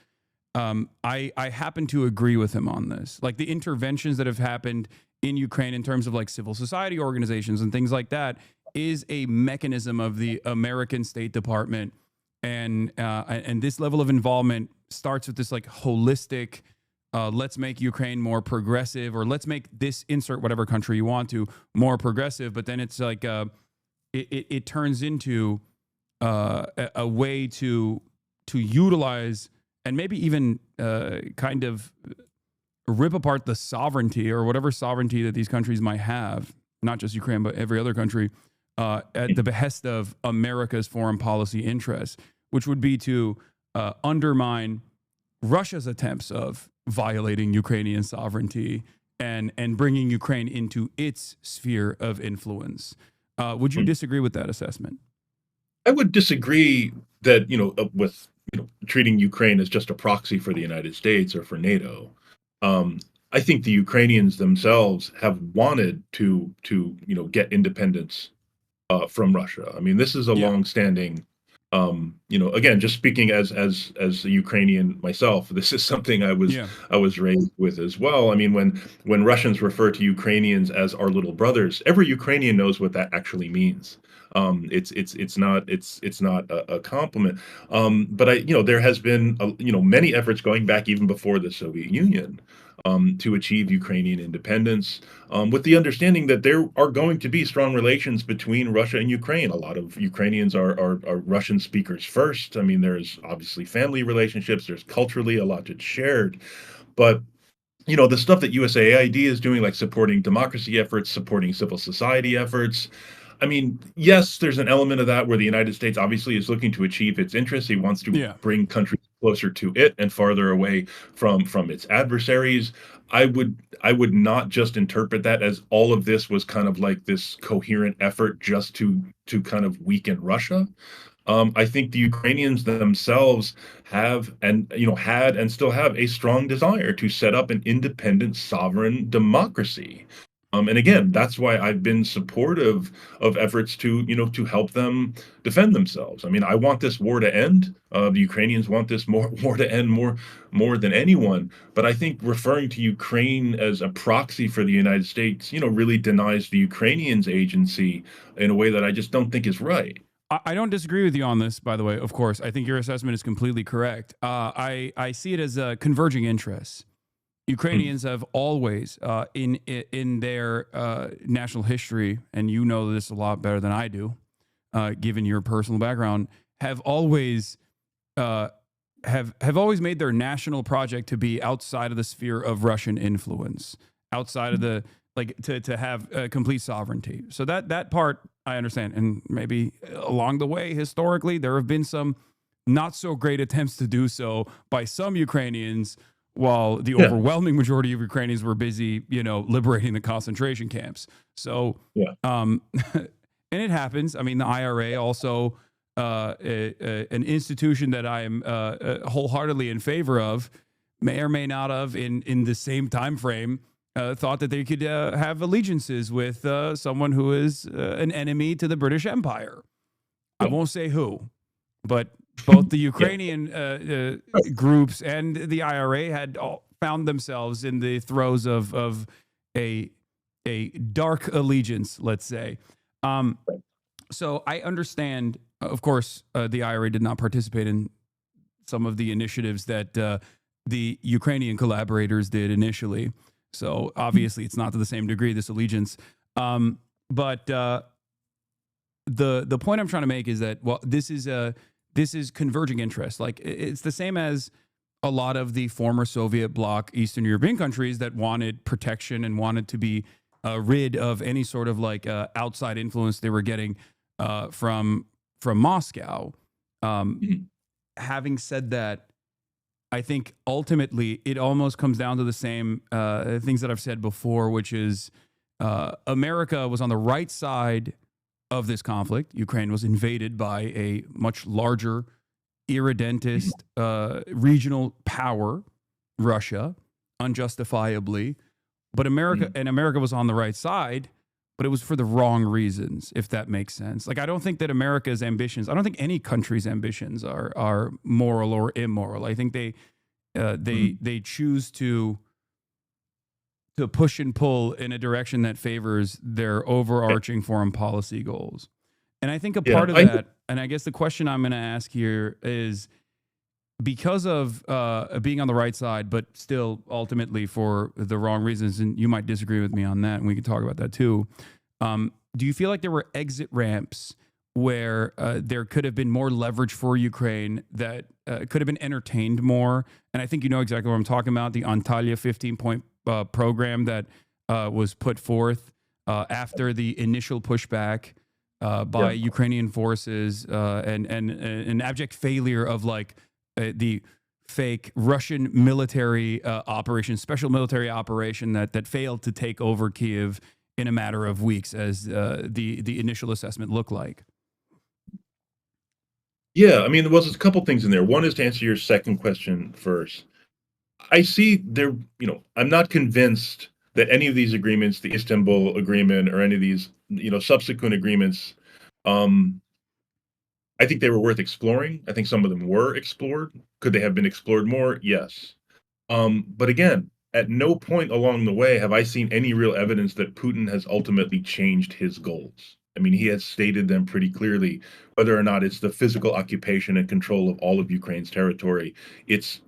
I happen to agree with him on this. Like the interventions that have happened in Ukraine in terms of like civil society organizations and things like that is a mechanism of the American State Department. And this level of involvement starts with this like holistic, let's make Ukraine more progressive, or let's make this, insert whatever country you want to, more progressive. But then it's like, it turns into a way to utilize and maybe even kind of rip apart the sovereignty or whatever sovereignty that these countries might have, not just Ukraine, but every other country, at the behest of America's foreign policy interests, which would be to undermine Russia's attempts of violating Ukrainian sovereignty and bringing Ukraine into its sphere of influence. Would you disagree with that assessment? I would disagree that, with treating Ukraine as just a proxy for the United States or for NATO. I think the Ukrainians themselves have wanted to get independence from Russia. I mean, this is a longstanding, again, just speaking as a Ukrainian myself, this is something I was raised with as well. I mean, when Russians refer to Ukrainians as our little brothers, every Ukrainian knows what that actually means. It's not a compliment. But there has been many efforts going back even before the Soviet Union to achieve Ukrainian independence, with the understanding that there are going to be strong relations between Russia and Ukraine. A lot of Ukrainians are Russian speakers first. I mean, there's obviously family relationships. There's culturally a lot that's shared, but the stuff that USAID is doing, like supporting democracy efforts, supporting civil society efforts. I mean, yes, there's an element of that where the United States obviously is looking to achieve its interests. He wants to Yeah. bring countries closer to it and farther away from its adversaries. I would not just interpret that as all of this was kind of like this coherent effort just to kind of weaken Russia. I think the Ukrainians themselves have and had and still have a strong desire to set up an independent sovereign democracy. And again, that's why I've been supportive of efforts to help them defend themselves. I mean, I want this war to end. The Ukrainians want this war to end more than anyone. But I think referring to Ukraine as a proxy for the United States, really denies the Ukrainians agency in a way that I just don't think is right. I don't disagree with you on this, by the way. Of course, I think your assessment is completely correct. I see it as converging interests. Ukrainians have always, in their national history, and you know this a lot better than I do, given your personal background, have always have always made their national project to be outside of the sphere of Russian influence, outside of the to have complete sovereignty. So that part I understand, and maybe along the way historically there have been some not so great attempts to do so by some Ukrainians, while the overwhelming majority of Ukrainians were busy, liberating the concentration camps. So, and it happens. I mean, the IRA also, an institution that I am wholeheartedly in favor of, may or may not have in the same time frame thought that they could have allegiances with someone who is an enemy to the British Empire. I won't say who, but both the Ukrainian groups and the IRA had found themselves in the throes of a dark allegiance, let's say. So I understand, of course, the IRA did not participate in some of the initiatives that the Ukrainian collaborators did initially. So obviously it's not to the same degree, this allegiance. But the point I'm trying to make is that, well, this is converging interest. Like, it's the same as a lot of the former Soviet bloc Eastern European countries that wanted protection and wanted to be rid of any sort of outside influence they were getting from Moscow. Having said that, I think ultimately it almost comes down to the same things that I've said before, which is America was on the right side of this conflict. Ukraine was invaded by a much larger, irredentist regional power, Russia, unjustifiably. But America was on the right side, but it was for the wrong reasons, if that makes sense. Like, I don't think that America's ambitions, I don't think any country's ambitions are moral or immoral. I think they choose to push and pull in a direction that favors their overarching foreign policy goals. And I think a part of that, and I guess the question I'm going to ask here is, because of being on the right side, but still ultimately for the wrong reasons, and you might disagree with me on that, and we can talk about that too. Do you feel like there were exit ramps where there could have been more leverage for Ukraine that could have been entertained more? And I think you know exactly what I'm talking about, the Antalya 15-point program that was put forth after the initial pushback by Ukrainian forces and an abject failure of the fake Russian military operation, special military operation that failed to take over Kyiv in a matter of weeks, as the initial assessment looked like. Yeah, I mean, there was a couple things in there. One is to answer your second question first. I see there, I'm not convinced that any of these agreements, the Istanbul Agreement or any of these, subsequent agreements, I think they were worth exploring. I think some of them were explored. Could they have been explored more? Yes. But again, at no point along the way have I seen any real evidence that Putin has ultimately changed his goals. I mean, he has stated them pretty clearly, whether or not it's the physical occupation and control of all of Ukraine's territory. It's,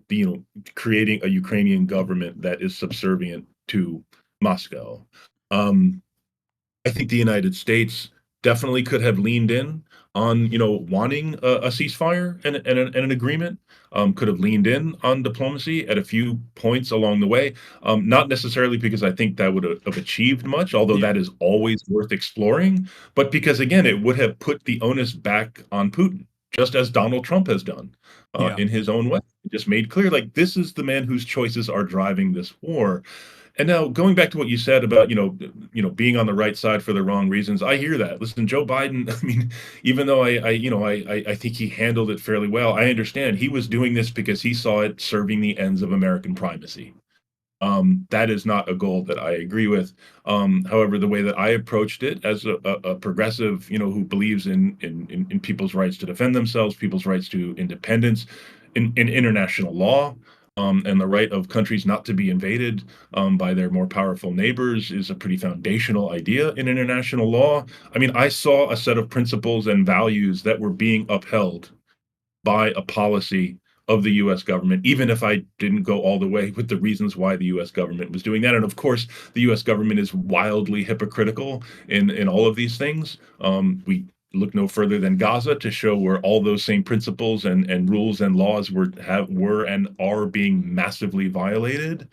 creating a Ukrainian government that is subservient to Moscow. I think the United States definitely could have leaned in. on, wanting a ceasefire and an agreement, could have leaned in on diplomacy at a few points along the way. Not necessarily because I think that would have achieved much, although that is always worth exploring, but because, again, it would have put the onus back on Putin, just as Donald Trump has done in his own way. It just made clear, like, this is the man whose choices are driving this war. And now going back to what you said about, being on the right side for the wrong reasons, I hear that. Listen, Joe Biden, I mean, even though I think he handled it fairly well, I understand he was doing this because he saw it serving the ends of American primacy. That is not a goal that I agree with. However, the way that I approached it as a progressive, who believes in people's rights to defend themselves, people's rights to independence, in international law, and the right of countries not to be invaded by their more powerful neighbors is a pretty foundational idea in international law. I mean, I saw a set of principles and values that were being upheld by a policy of the U.S. government, even if I didn't go all the way with the reasons why the U.S. government was doing that. And of course, the U.S. government is wildly hypocritical in all of these things. We look no further than Gaza to show where all those same principles and rules and laws were and are being massively violated.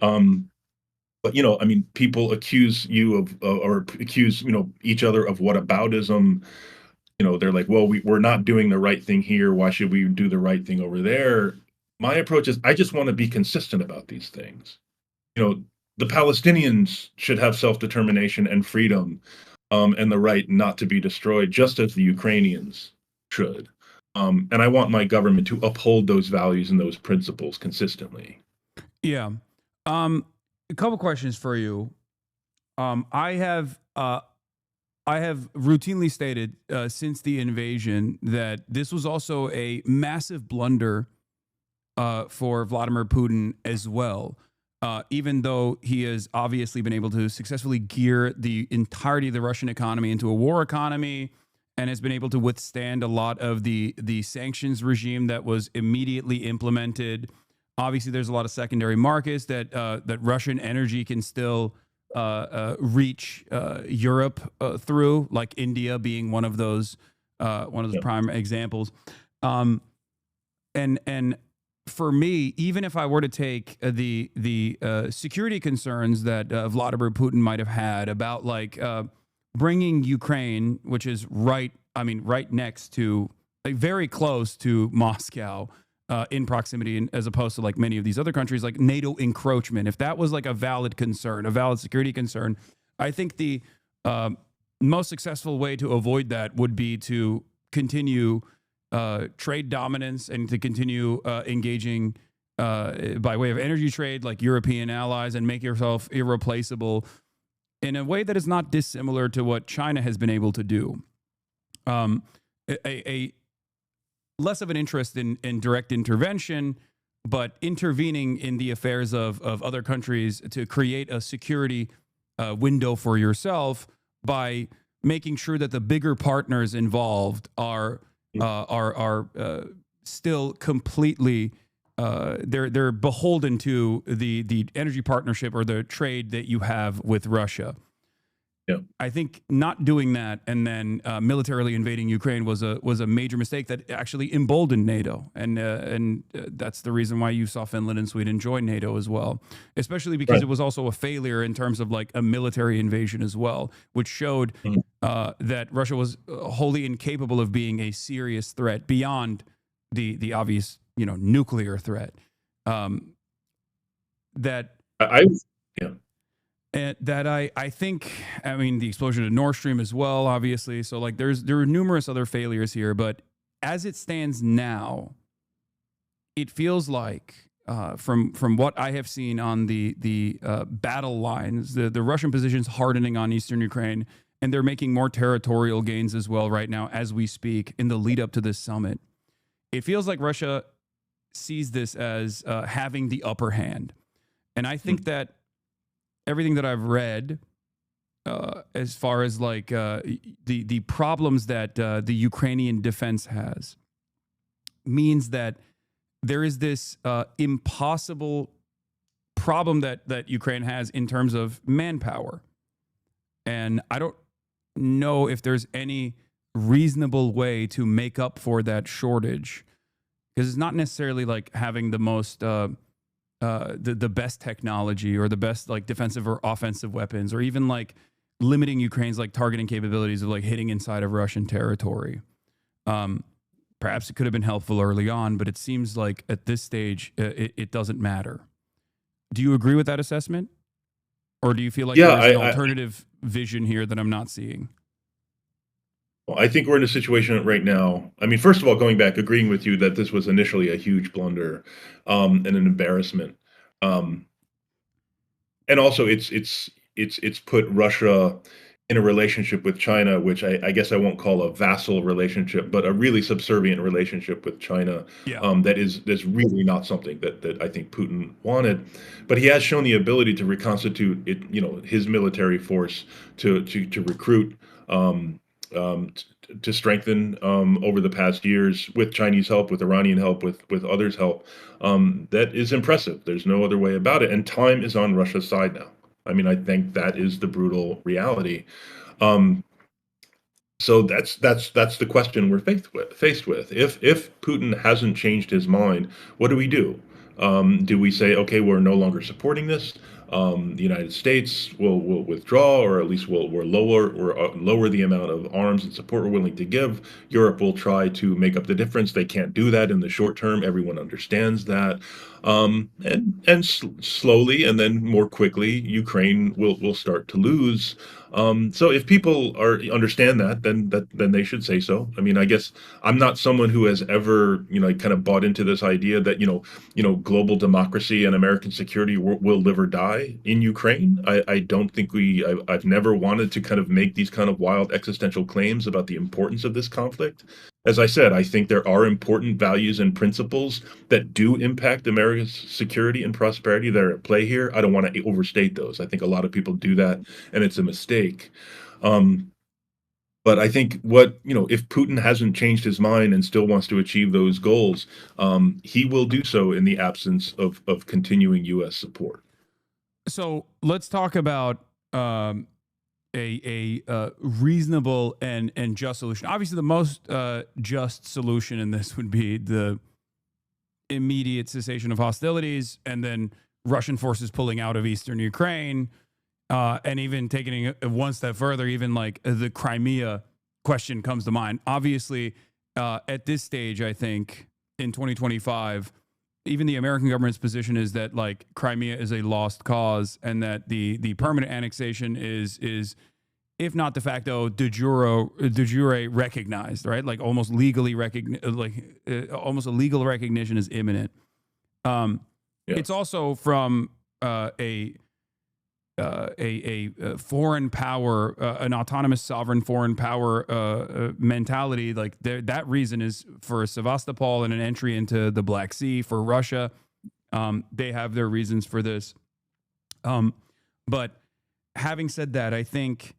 But I mean, people accuse you of or accuse each other of whataboutism. They're like, well, we're not doing the right thing here. Why should we do the right thing over there? My approach is I just want to be consistent about these things. The Palestinians should have self-determination and freedom, and the right not to be destroyed, just as the Ukrainians should. And I want my government to uphold those values and those principles consistently. Yeah. A couple questions for you. I have routinely stated since the invasion that this was also a massive blunder for Vladimir Putin as well. Even though he has obviously been able to successfully gear the entirety of the Russian economy into a war economy and has been able to withstand a lot of the sanctions regime that was immediately implemented. Obviously, there's a lot of secondary markets that Russian energy can still reach Europe through, like India being one of those prime examples. And for me, even if I were to take the security concerns that Vladimir Putin might have had about bringing Ukraine, which is right next to, very close to Moscow, in proximity, as opposed to many of these other countries, like NATO encroachment. If that was a valid concern, a valid security concern, I think the most successful way to avoid that would be to continue trade dominance and to continue engaging by way of energy trade, like European allies, and make yourself irreplaceable in a way that is not dissimilar to what China has been able to do. A less of an interest in direct intervention, but intervening in the affairs of other countries to create a security window for yourself by making sure that the bigger partners involved are still completely they're beholden to the energy partnership or the trade that you have with Russia. Yeah. I think not doing that and then militarily invading Ukraine was a major mistake that actually emboldened NATO, and that's the reason why you saw Finland and Sweden join NATO as well, especially because it was also a failure in terms of a military invasion as well, which showed that Russia was wholly incapable of being a serious threat beyond the obvious nuclear threat. And that I think, the explosion of Nord Stream as well, obviously. So there are numerous other failures here, but as it stands now, it feels like from what I have seen on the battle lines, the Russian positions hardening on eastern Ukraine, and they're making more territorial gains as well right now as we speak in the lead up to this summit. It feels like Russia sees this as having the upper hand, and I think that everything that I've read, as far as the problems that the Ukrainian defense has, means that there is this impossible problem that Ukraine has in terms of manpower, and I don't know if there's any reasonable way to make up for that shortage? Because it's not necessarily like having the most the best technology or the best like defensive or offensive weapons, or even like limiting Ukraine's like targeting capabilities of like hitting inside of Russian territory. Perhaps it could have been helpful early on, but it seems like at this stage it doesn't matter. Do you agree with that assessment, or do you feel like there's an alternative vision here that I'm not seeing? Well, I think we're in a situation right now. I mean, first of all, going back, agreeing with you that this was initially a huge blunder and an embarrassment, um, and also it's put Russia in a relationship with China, which I guess I won't call a vassal relationship, but a really subservient relationship with China. Yeah. That's really not something that I think Putin wanted. But he has shown the ability to reconstitute it, his military force to recruit. To strengthen over the past years with Chinese help, with Iranian help, with others' help. That is impressive. There's no other way about it. And time is on Russia's side now. I mean, I think that is the brutal reality. So that's the question we're faced with. If Putin hasn't changed his mind, what do we do? Do we say, okay, we're no longer supporting this? The United States will withdraw, or at least we'll lower the amount of arms and support we're willing to give. Europe will try to make up the difference. They can't do that in the short term. Everyone understands that. Slowly and then more quickly, Ukraine will start to lose. So if people understand that, then they should say so. I mean, I guess I'm not someone who has ever, kind of bought into this idea that, global democracy and American security will live or die in Ukraine. I don't think I've never wanted to kind of make these kind of wild existential claims about the importance of this conflict. As I said, I think there are important values and principles that do impact America's security and prosperity that are at play here. I don't want to overstate those. I think a lot of people do that, and it's a mistake. But I think if Putin hasn't changed his mind and still wants to achieve those goals, he will do so in the absence of continuing U.S. support. So let's talk about a reasonable and just solution. Obviously, the most just solution in this would be the immediate cessation of hostilities, and then Russian forces pulling out of eastern Ukraine, and even taking it one step further, even like the Crimea question comes to mind. Obviously, at this stage, I think in 2025, even the American government's position is that like Crimea is a lost cause, and that the permanent annexation is if not de facto, de jure recognized, right? Like almost legally almost a legal recognition is imminent. It's also from a foreign power, an autonomous sovereign foreign power mentality. Like that reason is for Sevastopol and an entry into the Black Sea for Russia. They have their reasons for this. But having said that, I think,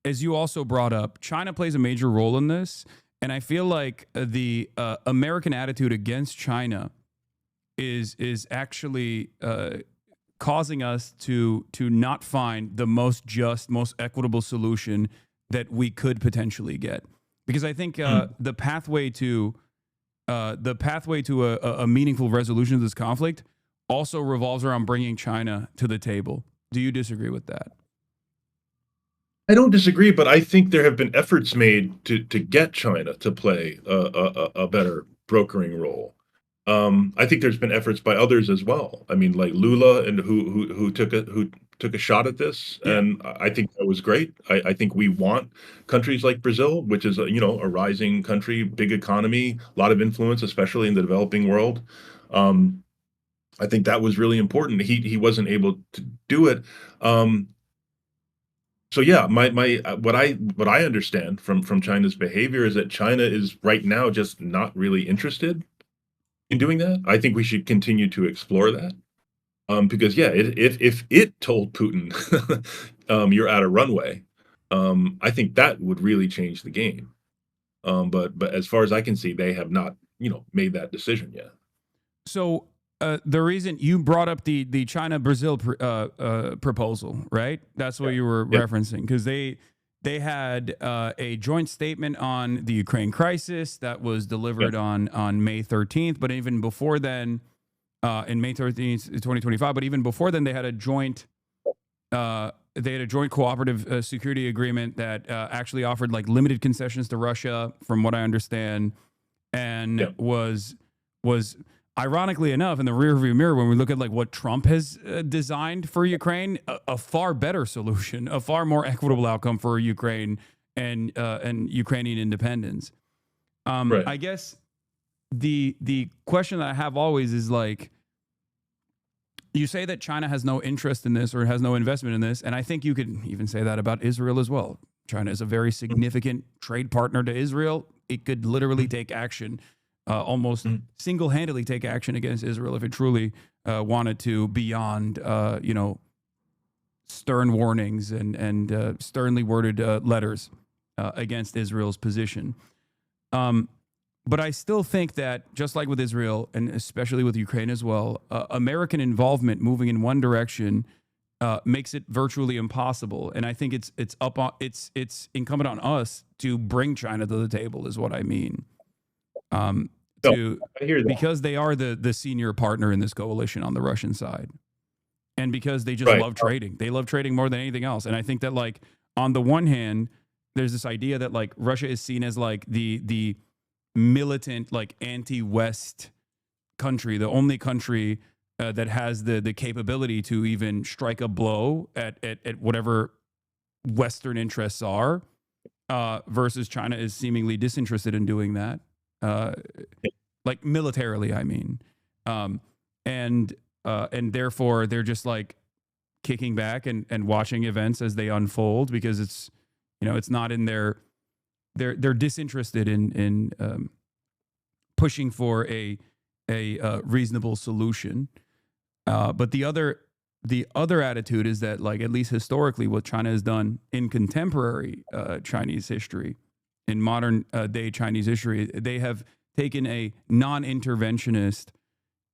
as you also brought up, China plays a major role in this. And I feel like the American attitude against China is actually causing us to not find the most just, most equitable solution that we could potentially get. Because I think the pathway to a meaningful resolution of this conflict also revolves around bringing China to the table. Do you disagree with that? I don't disagree, but I think there have been efforts made to get China to play a better brokering role. I think there's been efforts by others as well. I mean, like Lula, and who took a shot at this, and I think that was great. I think we want countries like Brazil, which is a rising country, big economy, a lot of influence, especially in the developing world. I think that was really important. He wasn't able to do it. So yeah, what I understand from China's behavior is that China is right now just not really interested in doing that. I think we should continue to explore that. Because if it told Putin you're out of runway, I think that would really change the game. But as far as I can see, they have not made that decision yet. So the reason you brought up the China Brazil proposal, right? That's what you were referencing, because they had a joint statement on the Ukraine crisis that was delivered on May 13th. But even before then, in May 13th, 2025, but even before then, they had a joint cooperative security agreement that actually offered like limited concessions to Russia, from what I understand, and was ironically enough in the rearview mirror when we look at like what Trump has designed for Ukraine, a far better solution, a far more equitable outcome for Ukraine and Ukrainian independence. I guess the question that I have always is like, you say that China has no interest in this or has no investment in this, and I think you could even say that about Israel as well. China is a very significant trade partner to Israel. It could literally take action, almost single-handedly take action against Israel if it truly wanted to, beyond stern warnings and sternly worded letters against Israel's position. But I still think that, just like with Israel, and especially with Ukraine as well, American involvement moving in one direction makes it virtually impossible. And I think it's incumbent on us to bring China to the table, is what I mean. I hear that. Because they are the senior partner in this coalition on the Russian side, and because they just love trading. They love trading more than anything else. And I think that, like, on the one hand, there's this idea that like Russia is seen as like the militant, like anti-West country, the only country that has the capability to even strike a blow at whatever Western interests are, versus China is seemingly disinterested in doing that, like militarily, I mean, and therefore they're just like kicking back and watching events as they unfold, because it's not in their. They're disinterested in pushing for a reasonable solution. But the other attitude is that, like, at least historically, what China has done in contemporary Chinese history, in modern day Chinese history, they have taken a non-interventionist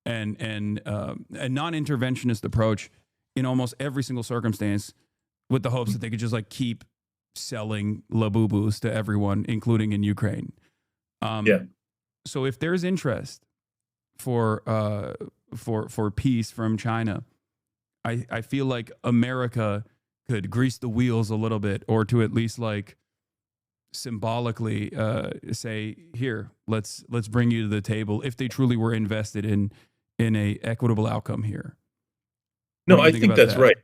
and a non-interventionist approach in almost every single circumstance, with the hopes that they could just like keep selling labubus to everyone, including in Ukraine. So if there's interest for peace from China, I feel like America could grease the wheels a little bit, or to at least like symbolically say, here, let's bring you to the table, if they truly were invested in a equitable outcome here. No, I think that's right.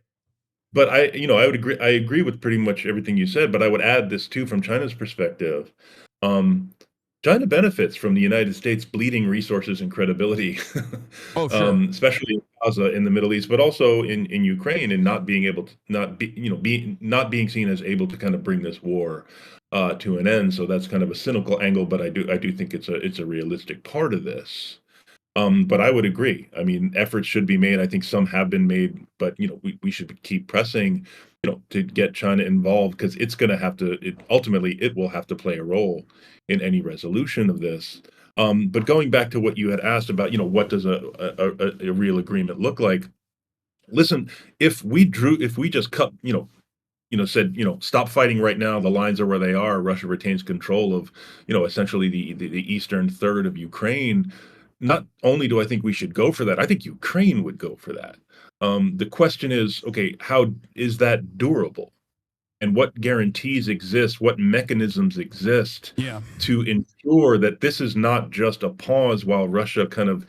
But I would agree. I agree with pretty much everything you said. But I would add this too, from China's perspective. China benefits from the United States bleeding resources and credibility, especially in Gaza, in the Middle East, but also in Ukraine, and not being able to not being seen as able to kind of bring this war to an end. So that's kind of a cynical angle, but I do think it's a realistic part of this. But I would agree. I mean, efforts should be made. I think some have been made, but we should keep pressing, to get China involved, because it's going to have to. Ultimately, it will have to play a role in any resolution of this. But going back to what you had asked about, what does a real agreement look like? Listen, if we just cut, said, stop fighting right now, the lines are where they are, Russia retains control of, essentially the eastern third of Ukraine. Not only do I think we should go for that, I think Ukraine would go for that. The question is, okay, how is that durable? And what guarantees exist, what mechanisms exist to ensure that this is not just a pause while Russia kind of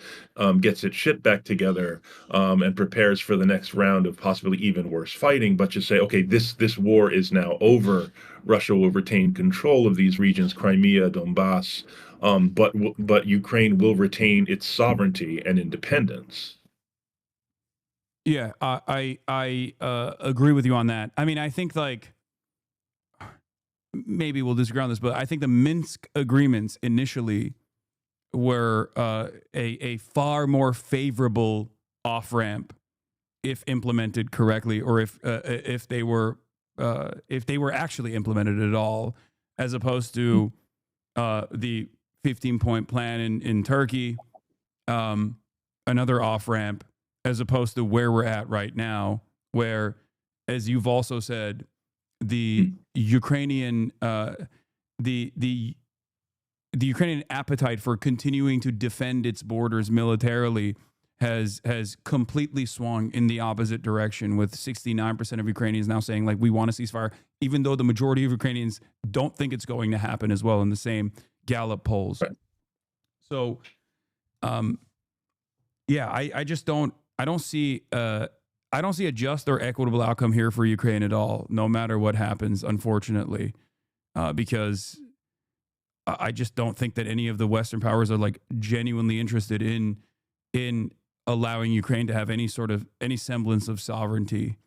gets its shit back together and prepares for the next round of possibly even worse fighting, but just say, okay, this war is now over. Russia will retain control of these regions, Crimea, Donbass, but Ukraine will retain its sovereignty and independence. Yeah, I agree with you on that. I mean, I think like, maybe we'll disagree on this, but I think the Minsk agreements initially were a far more favorable off-ramp if implemented correctly, or if they were actually implemented at all, as opposed to the 15-point plan in Turkey, another off-ramp, as opposed to where we're at right now, where, as you've also said, the Ukrainian the Ukrainian appetite for continuing to defend its borders militarily has completely swung in the opposite direction, with 69% of Ukrainians now saying, like, we want a ceasefire, even though the majority of Ukrainians don't think it's going to happen as well in the same Gallup polls. Right. So, yeah, I don't see a just or equitable outcome here for Ukraine at all, no matter what happens, unfortunately, because I just don't think that any of the Western powers are like genuinely interested in allowing Ukraine to have any semblance of sovereignty,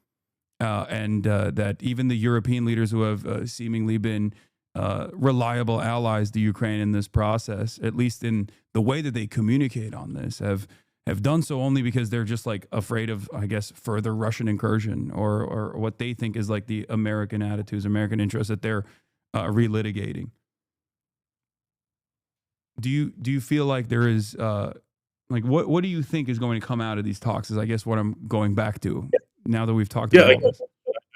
and that even the European leaders who have seemingly been reliable allies to Ukraine in this process, at least in the way that they communicate on this, have done so only because they're just like afraid of, I guess, further Russian incursion or what they think is like the American attitudes, American interests that they're relitigating. Do you feel like there is like what do you think is going to come out of these talks? Is I guess what I'm going back to now that we've talked about all this.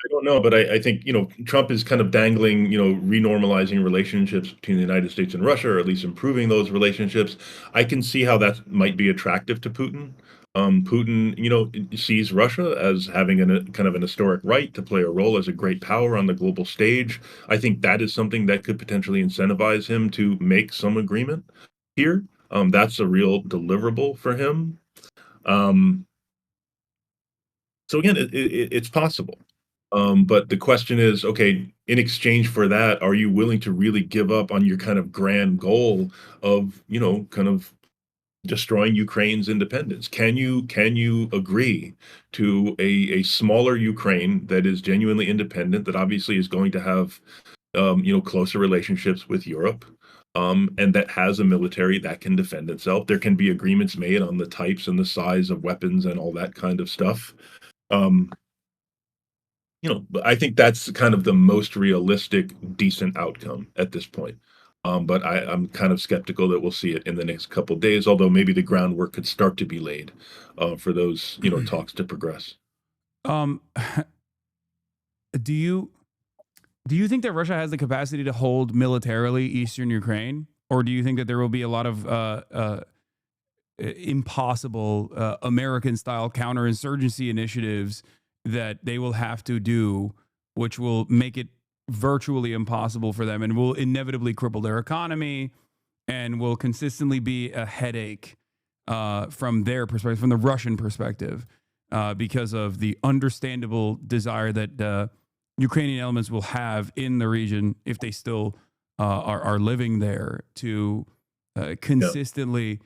I don't know, but I think, Trump is kind of dangling, renormalizing relationships between the United States and Russia, or at least improving those relationships. I can see how that might be attractive to Putin. Putin, sees Russia as having kind of an historic right to play a role as a great power on the global stage. I think that is something that could potentially incentivize him to make some agreement here. That's a real deliverable for him. So again, it's possible. But the question is, okay, in exchange for that, are you willing to really give up on your kind of grand goal of, kind of destroying Ukraine's independence? Can you agree to a smaller Ukraine that is genuinely independent, that obviously is going to have, closer relationships with Europe, and that has a military that can defend itself? There can be agreements made on the types and the size of weapons and all that kind of stuff. I think that's kind of the most realistic, decent outcome at this point. But I'm kind of skeptical that we'll see it in the next couple of days, although maybe the groundwork could start to be laid for those, talks to progress. Do you think that Russia has the capacity to hold militarily eastern Ukraine, or do you think that there will be a lot of impossible American-style counterinsurgency initiatives that they will have to do, which will make it virtually impossible for them and will inevitably cripple their economy and will consistently be a headache from their perspective, from the Russian perspective, because of the understandable desire that Ukrainian elements will have in the region, if they still are living there, to consistently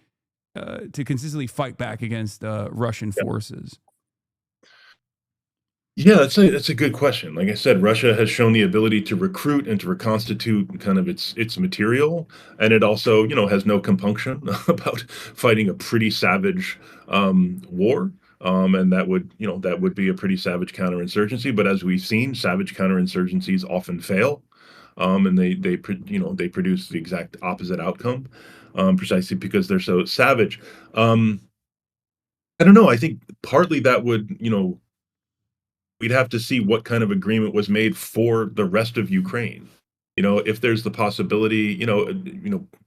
fight back against Russian forces? Yeah, that's a good question. Like I said, Russia has shown the ability to recruit and to reconstitute kind of its material, and it also, has no compunction about fighting a pretty savage war. And that would be a pretty savage counterinsurgency. But as we've seen, savage counterinsurgencies often fail, and they produce the exact opposite outcome, precisely because they're so savage. I don't know. I think partly that would, we'd have to see what kind of agreement was made for the rest of Ukraine. If there's the possibility,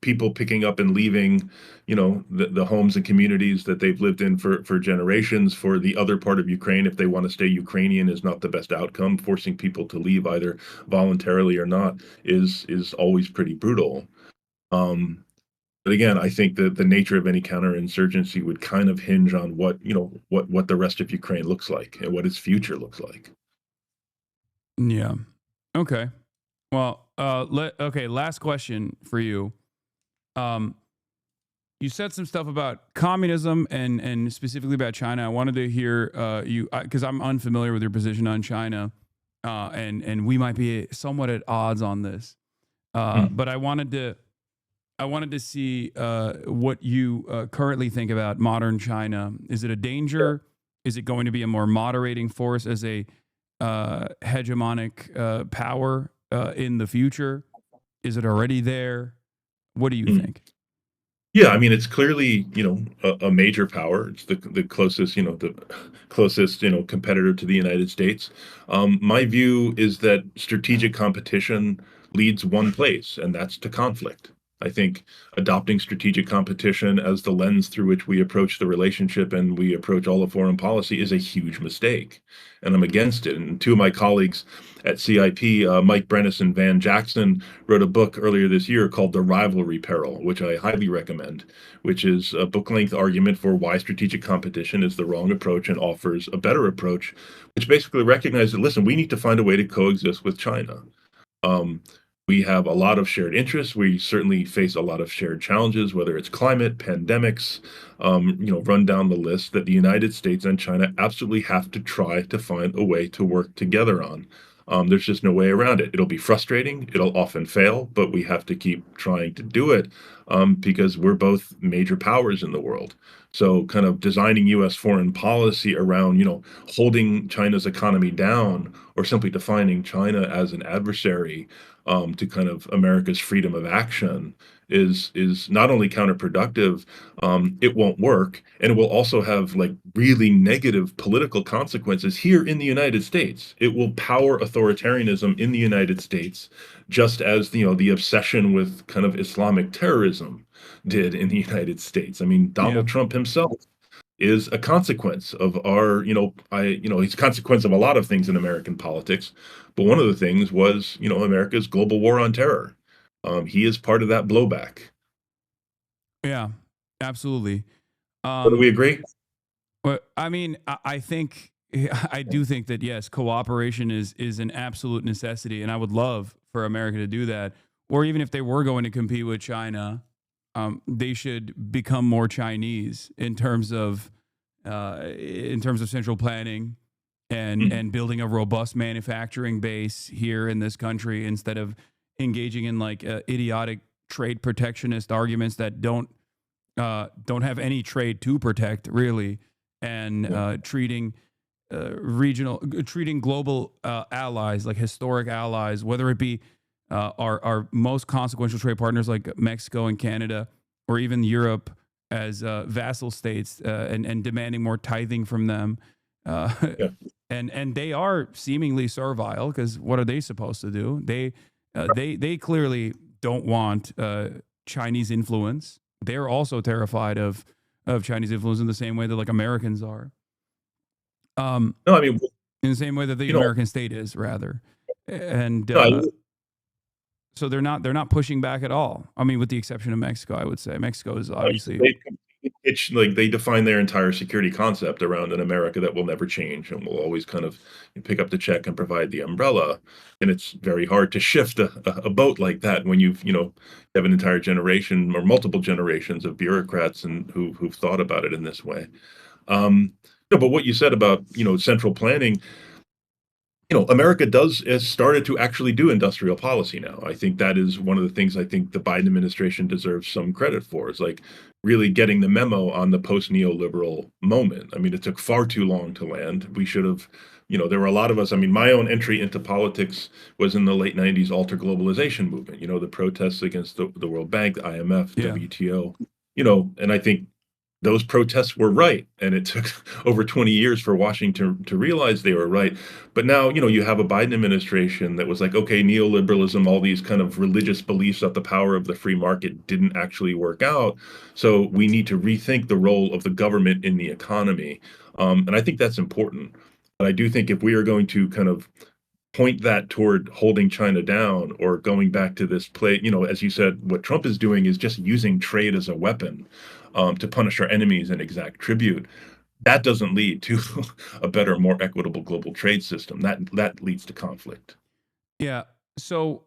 people picking up and leaving, the homes and communities that they've lived in for generations, for the other part of Ukraine, if they want to stay Ukrainian, is not the best outcome. Forcing people to leave either voluntarily or not is always pretty brutal. But again, I think that the nature of any counterinsurgency would kind of hinge on what the rest of Ukraine looks like and what its future looks like. Yeah. Okay. Well, last question for you. You said some stuff about communism and specifically about China. I wanted to hear you, because I'm unfamiliar with your position on China, and we might be somewhat at odds on this. But I wanted to see what you currently think about modern China. Is it a danger? Is it going to be a more moderating force as a hegemonic power in the future? Is it already there? What do you think? Yeah, I mean, it's clearly, a major power. It's the closest, competitor to the United States. My view is that strategic competition leads one place, and that's to conflict. I think adopting strategic competition as the lens through which we approach the relationship and we approach all of foreign policy is a huge mistake, and I'm against it. And two of my colleagues at CIP, Mike Brennis and Van Jackson, wrote a book earlier this year called The Rivalry Peril, which I highly recommend, which is a book length argument for why strategic competition is the wrong approach and offers a better approach, which basically recognizes that, listen, we need to find a way to coexist with China. Um, we have a lot of shared interests. We certainly face a lot of shared challenges, whether it's climate, pandemics, run down the list that the United States and China absolutely have to try to find a way to work together on. There's just no way around it. It'll be frustrating. It'll often fail, but we have to keep trying to do it because we're both major powers in the world. So, kind of designing U.S. foreign policy around, holding China's economy down or simply defining China as an adversary to kind of America's freedom of action is not only counterproductive, it won't work, and it will also have like really negative political consequences here in the United States. It will power authoritarianism in the United States, just as the obsession with kind of Islamic terrorism did in the United States. I mean, Yeah. Donald Trump himself is a consequence of our, he's a consequence of a lot of things in American politics. But one of the things was, America's global war on terror. He is part of that blowback. Yeah, absolutely. Do we agree? Well, I mean, I think I do think that yes, cooperation is an absolute necessity, and I would love for America to do that. Or even if they were going to compete with China, they should become more Chinese in terms of central planning and building a robust manufacturing base here in this country instead of engaging in like idiotic trade protectionist arguments that don't have any trade to protect really, and treating global allies like historic allies, whether it be our most consequential trade partners like Mexico and Canada, or even Europe as vassal states, and demanding more tithing from them. Yeah. And they are seemingly servile because what are they supposed to do? They clearly don't want Chinese influence. They're also terrified of Chinese influence in the same way that like Americans are. No, I mean, In the same way that the American state is, rather, and so they're not pushing back at all. I mean, with the exception of Mexico, I would say Mexico is obviously. it's like they define their entire security concept around an America that will never change and will always kind of pick up the check and provide the umbrella. And it's very hard to shift a boat like that when you've have an entire generation or multiple generations of bureaucrats and who've thought about it in this way. No, but what you said about central planning. America has started to actually do industrial policy now. I think that is one of the things I think the Biden administration deserves some credit for, is like really getting the memo on the post neoliberal moment. I mean, it took far too long to land. We should have, there were a lot of us. I mean, my own entry into politics was in the late 90s alter globalization movement, the protests against the World Bank, the IMF, Yeah. WTO, and I think those protests were right, and it took over 20 years for Washington to realize they were right. But now, you have a Biden administration that was like, okay, neoliberalism, all these kind of religious beliefs that the power of the free market didn't actually work out. So we need to rethink the role of the government in the economy. And I think that's important. But I do think if we are going to kind of point that toward holding China down or going back to this play, as you said, what Trump is doing is just using trade as a weapon to punish our enemies and exact tribute. That doesn't lead to a better, more equitable global trade system. That leads to conflict. Yeah. So,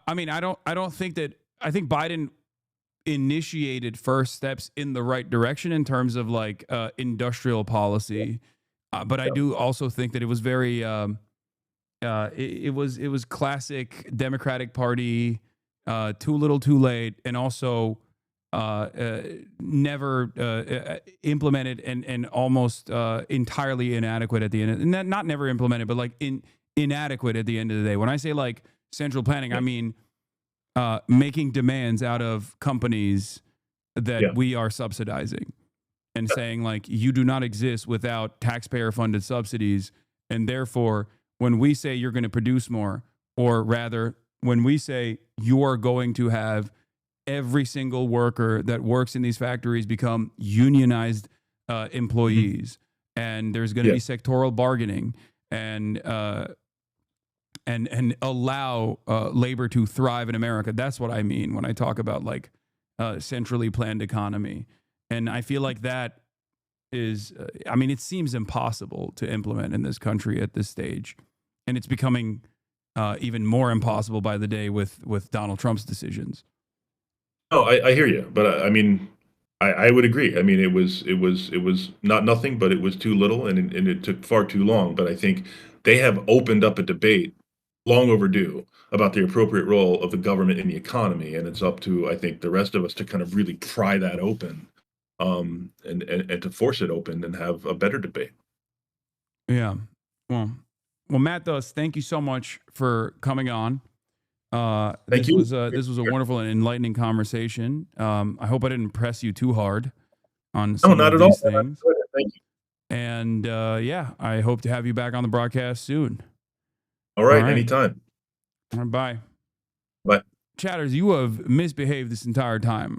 I mean, I don't think that. I think Biden initiated first steps in the right direction in terms of like industrial policy, but I do also think that it was very. It was classic Democratic Party, too little, too late, and also never implemented and almost entirely inadequate at the end. And not never implemented, but like inadequate at the end of the day. When I say like central planning, I mean making demands out of companies that Yeah. we are subsidizing and saying like you do not exist without taxpayer funded subsidies. And therefore, when we say you're going to produce more, or rather, when we say you are going to have every single worker that works in these factories become unionized employees, and there's going to be sectoral bargaining, and allow labor to thrive in America. That's what I mean when I talk about like centrally planned economy. And I feel like that is, I mean, it seems impossible to implement in this country at this stage, and it's becoming even more impossible by the day with Donald Trump's decisions. Oh, I hear you, but I mean, I would agree. I mean, it was not nothing, but it was too little, and it took far too long. But I think they have opened up a debate, long overdue, about the appropriate role of the government in the economy, and it's up to, I think, the rest of us to kind of really pry that open, and to force it open and have a better debate. Yeah. Well, Matt Duss, thank you so much for coming on. Thank you. This was a wonderful and enlightening conversation. I hope I didn't press you too hard on No, some not of at all. these I things. enjoyed it. Thank you. And yeah, I hope to have you back on the broadcast soon. All right, All right. anytime. All right, bye. Bye. Chatters, you have misbehaved this entire time.